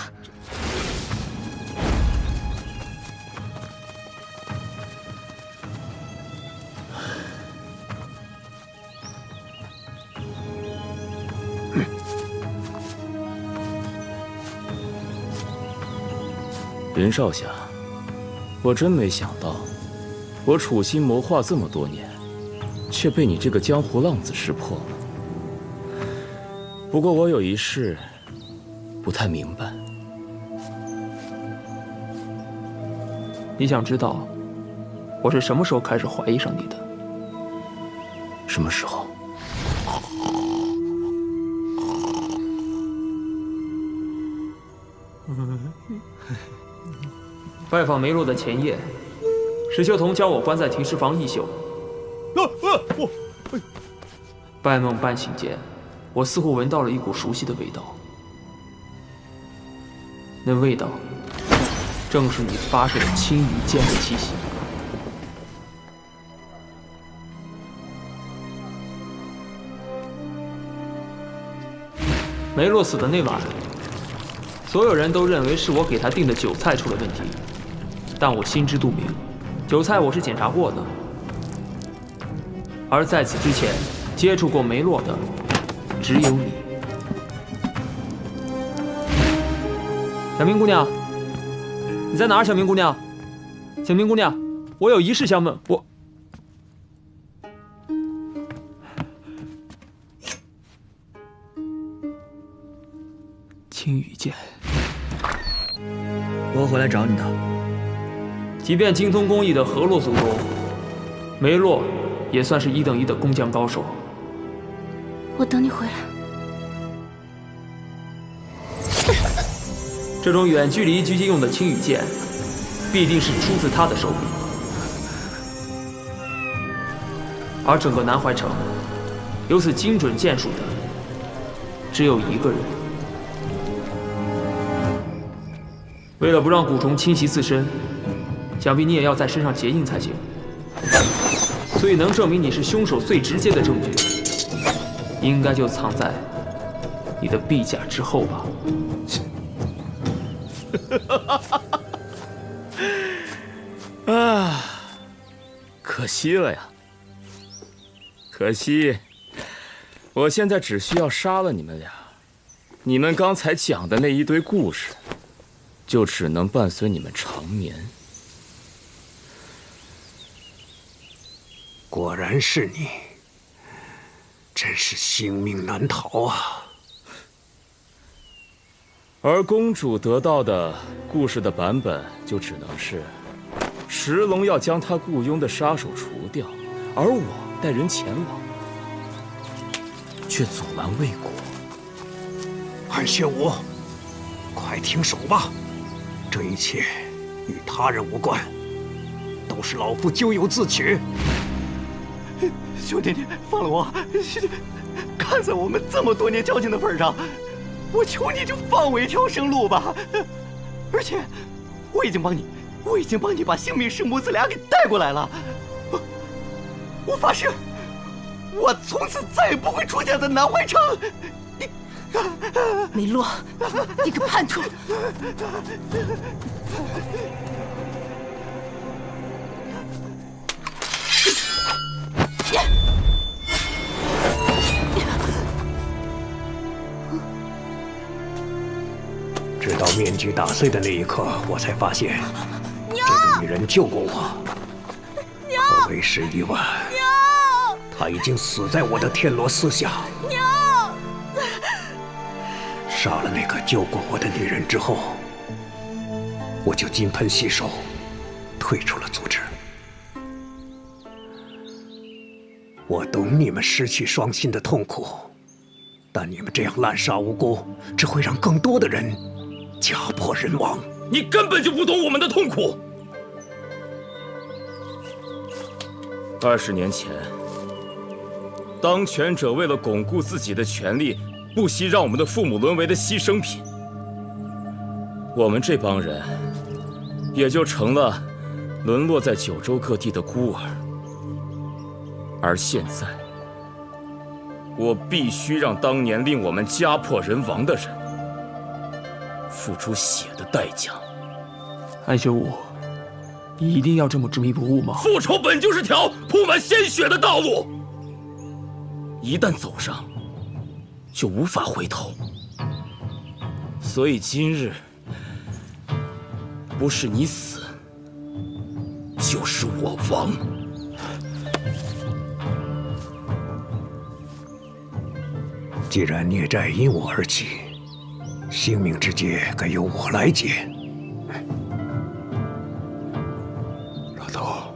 林少侠，我真没想到，我处心谋划这么多年，却被你这个江湖浪子识破了。不过我有一事不太明白。你想知道我是什么时候开始怀疑上你的？什么时候？拜访梅洛的前夜，石修童将我关在停尸房一宿。半梦半醒间，我似乎闻到了一股熟悉的味道。那味道，正是你发射的青羽箭的气息。梅洛死的那晚，所有人都认为是我给他订的酒菜出了问题。但我心知肚明，酒菜我是检查过的，而在此之前接触过梅洛的只有你。小明姑娘，你在哪儿？小明姑娘，小明姑娘，我有一事相问。我青羽剑，我回来找你的。即便精通工艺的河洛族中，梅洛也算是1等1的工匠高手。我等你回来。这种远距离狙击用的青羽剑，必定是出自他的手笔。而整个南怀城，有此精准剑术的，只有一个人。为了不让蛊虫侵袭自身，想必你也要在身上结印才行。所以能证明你是凶手最直接的证据，应该就藏在你的臂甲之后吧。啊，可惜了呀，可惜。我现在只需要杀了你们俩，你们刚才讲的那一堆故事，就只能伴随你们长眠。果然是你，真是性命难逃啊！而公主得到的故事的版本，就只能是石龙要将他雇佣的杀手除掉，而我带人前往，却阻拦未果。安学武，快停手吧！这一切与他人无关，都是老夫咎由自取。兄弟，你放了我！看在我们这么多年交情的份上，我求你就放我一条生路吧。而且，我已经帮你把性命师母子俩给带过来了。我发誓，我从此再也不会出现在南怀城。梅洛，你个叛徒！直到面具打碎的那一刻，我才发现这个女人救过我，可为时已晚。她已经死在我的天罗四下。杀了那个救过我的女人之后，我就金盆洗手，退出了组织。我懂你们失去双亲的痛苦，但你们这样滥杀无辜，只会让更多的人家破人亡。你根本就不懂我们的痛苦。20年前，当权者为了巩固自己的权力，不惜让我们的父母沦为了牺牲品，我们这帮人也就成了沦落在九州各地的孤儿。而现在，我必须让当年令我们家破人亡的人付出血的代价。安学武，你一定要这么执迷不悟吗？复仇本就是条铺满鲜血的道路，一旦走上，就无法回头。所以今日，不是你死，就是我亡。既然孽债因我而起，性命之劫该由我来解。老头，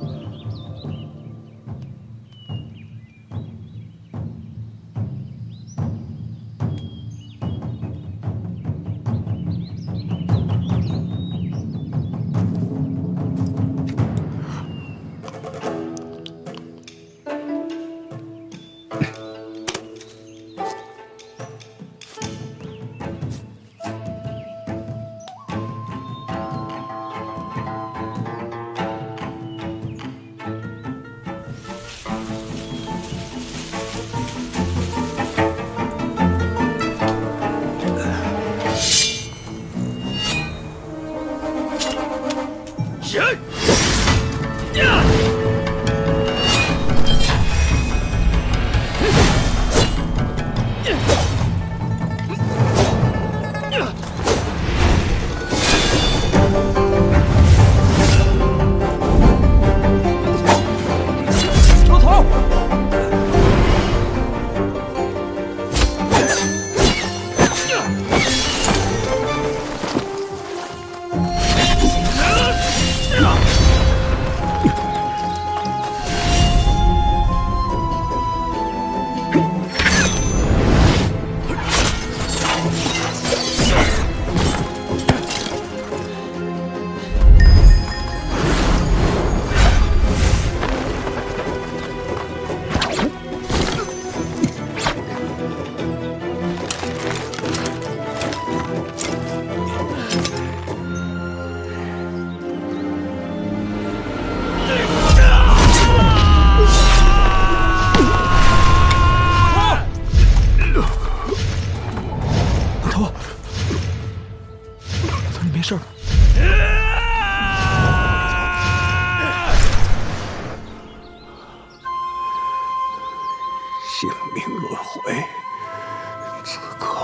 性命轮回，此刻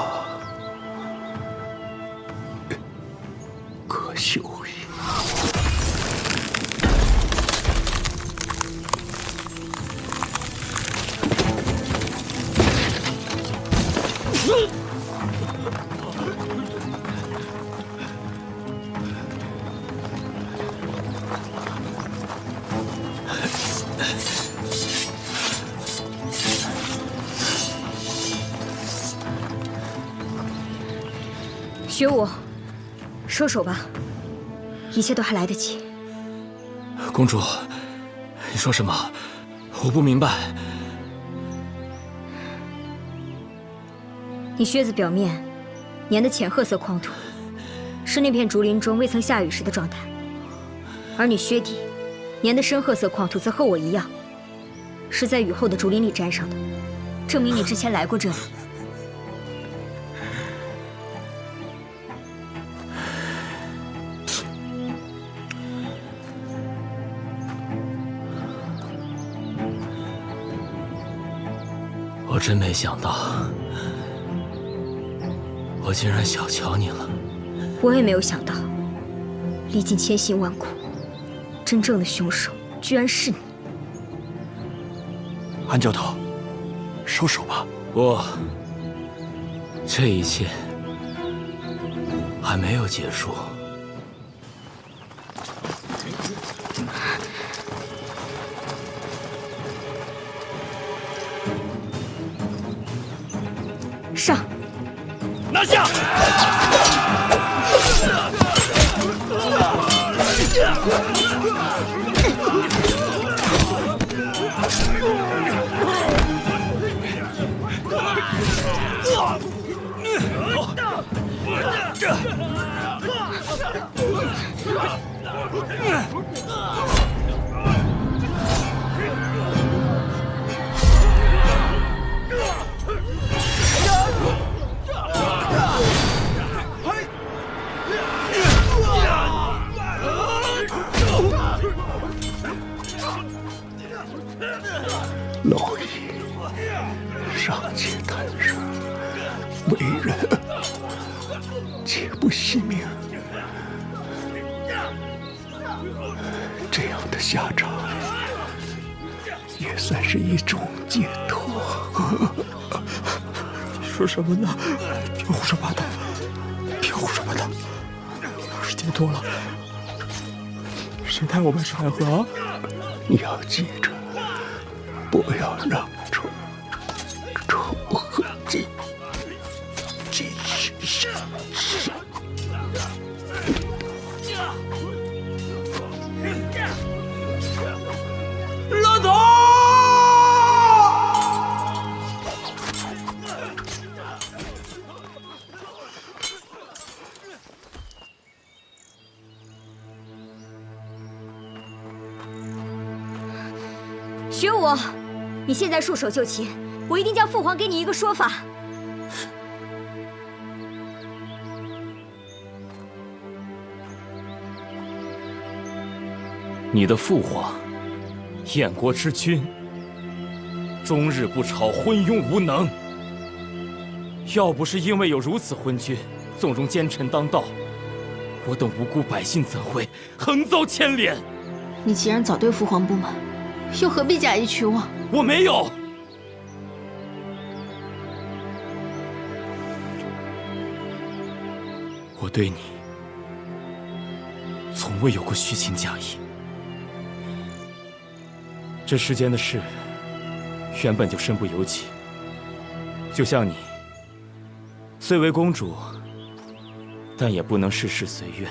学武，收手吧，一切都还来得及。公主，你说什么？我不明白。你靴子表面粘的浅褐色矿土，是那片竹林中未曾下雨时的状态；而你靴底粘的深褐色矿土，则和我一样，是在雨后的竹林里沾上的，证明你之前来过这里。我真没想到，我竟然小瞧你了。我也没有想到，历尽千辛万苦，真正的凶手居然是你。安教头，收手吧。不，这一切还没有结束。上！拿下！老爷，上且坦然，为人且不惜命，这样的下场也算是一种解脱。你说什么呢？别胡说八道！别胡说八道！要是解脱了，谁带我们上海河啊？你要记着，不要让仇恨继续下去。骆驼！学武，你现在束手就擒，我一定将父皇给你一个说法。你的父皇，燕国之君，终日不朝，昏庸无能。要不是因为有如此昏君，纵容奸臣当道，我等无辜百姓怎会横遭牵连？你既然早对父皇不满，又何必假意取往？我没有。我对你从未有过虚情假意。这世间的事原本就身不由己，就像你，虽为公主，但也不能事事随愿。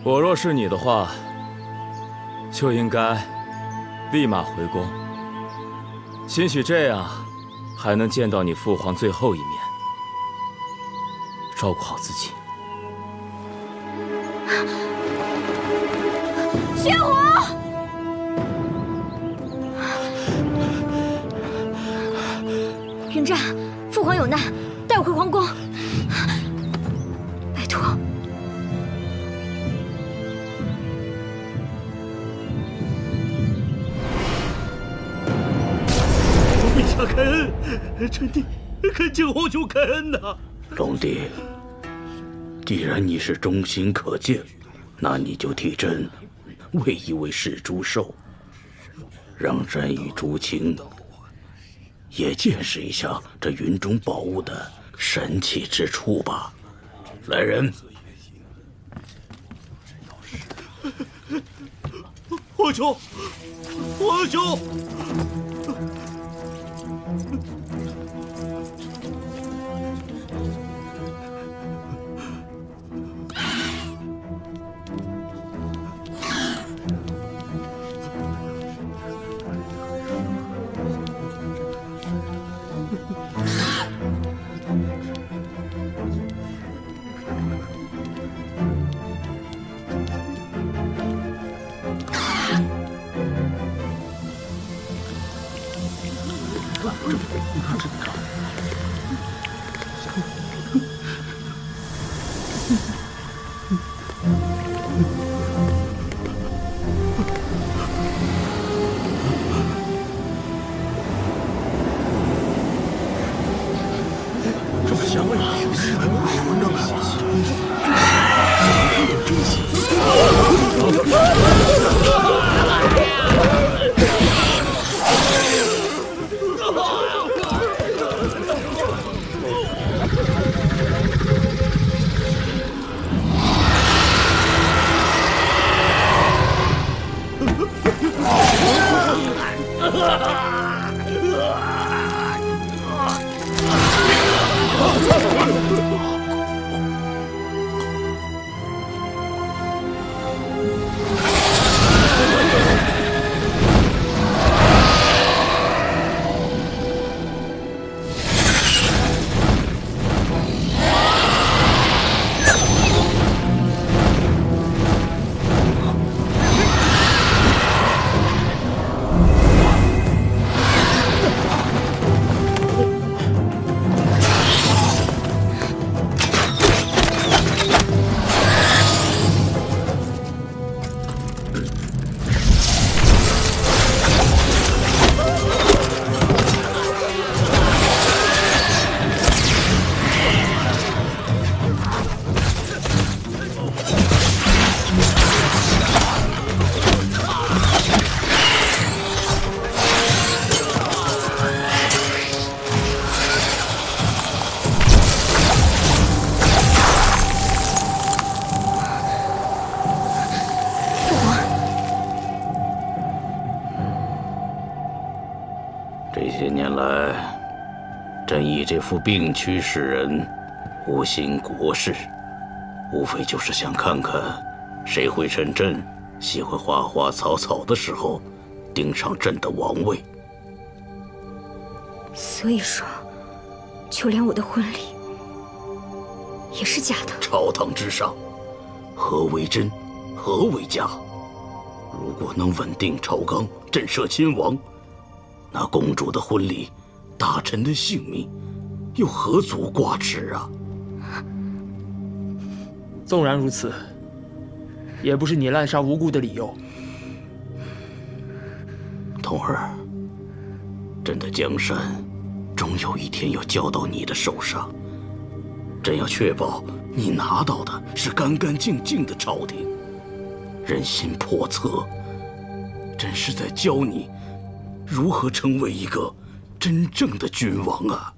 我若是你的话，就应该立马回宫，兴许这样还能见到你父皇最后一面。照顾好自己。学武！云战，父皇有难，带我回皇宫。拜托。陛下开恩，臣弟恳请皇兄开恩呐！龙帝，既然你是忠心可敬，那你就替朕喂一喂噬猪兽，让朕与朱青也见识一下这云中宝物的神奇之处吧。来人！皇兄，皇兄！这么香味，闻着来吧。真香！这些年来，朕以这副病躯示人，无心国事，无非就是想看看谁会趁朕喜欢花花草草的时候，盯上朕的王位。所以说，就连我的婚礼也是假的。朝堂之上，何为真，何为假？如果能稳定朝纲，震慑亲王，那公主的婚礼，大臣的性命，又何足挂齿啊？纵然如此，也不是你滥杀无辜的理由。童儿，朕的江山，终有一天要交到你的手上。朕要确保你拿到的是干干净净的朝廷。人心叵测，朕是在教你如何成为一个真正的君王啊！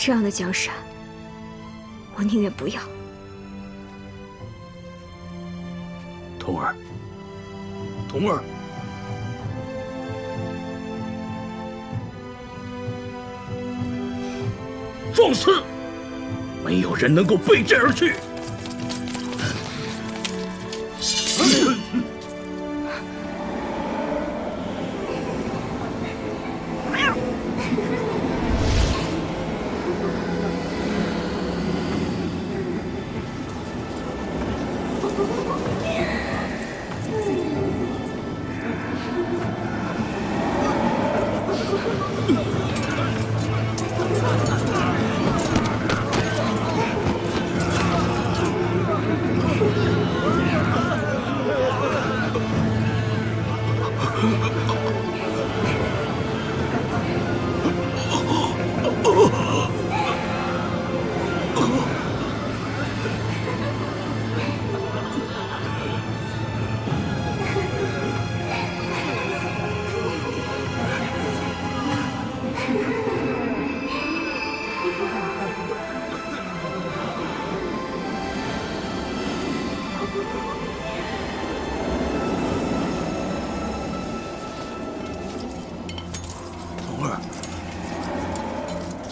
这样的江山，我宁愿不要。童儿，童儿，放肆！没有人能够背朕而去。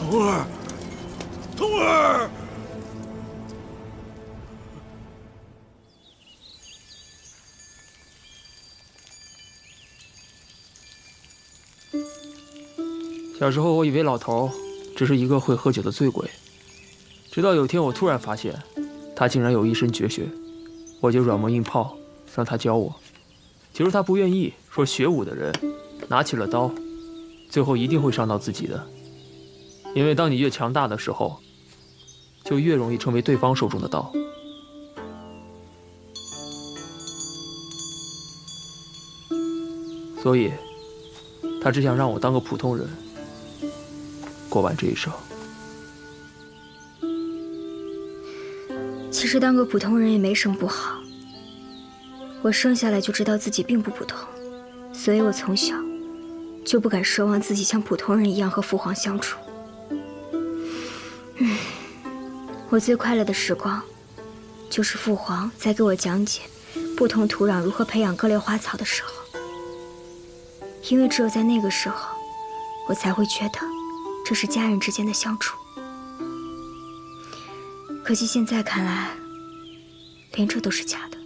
童儿，童儿。小时候我以为老头只是一个会喝酒的醉鬼，直到有天我突然发现，他竟然有一身绝学，我就软磨硬泡让他教我。其实他不愿意，说学武的人拿起了刀，最后一定会伤到自己的，因为当你越强大的时候，就越容易成为对方手中的刀。所以，他只想让我当个普通人，过完这一生。其实当个普通人也没什么不好。我生下来就知道自己并不普通，所以我从小就不敢奢望自己像普通人一样和父皇相处。我最快乐的时光，就是父皇在给我讲解不同土壤如何培养各类花草的时候。因为只有在那个时候，我才会觉得这是家人之间的相处。可惜现在看来，连这都是假的。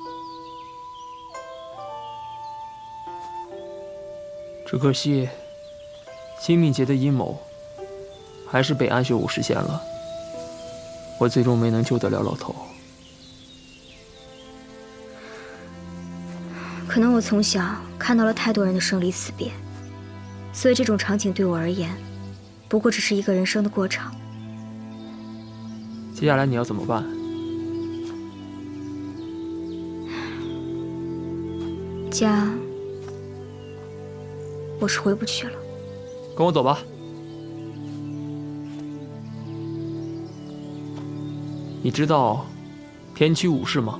只可惜，金敏杰的阴谋还是被安学武实现了，我最终没能救得了老头。可能我从小看到了太多人的生离死别，所以这种场景对我而言，不过只是一个人生的过场。接下来你要怎么办？家，我是回不去了。跟我走吧。你知道天驱武士吗？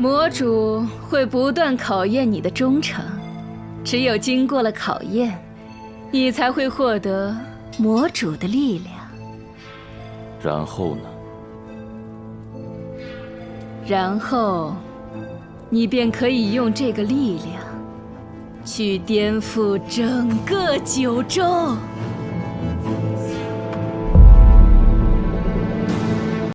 魔主会不断考验你的忠诚，只有经过了考验，你才会获得魔主的力量。然后呢？然后，你便可以用这个力量，去颠覆整个九州。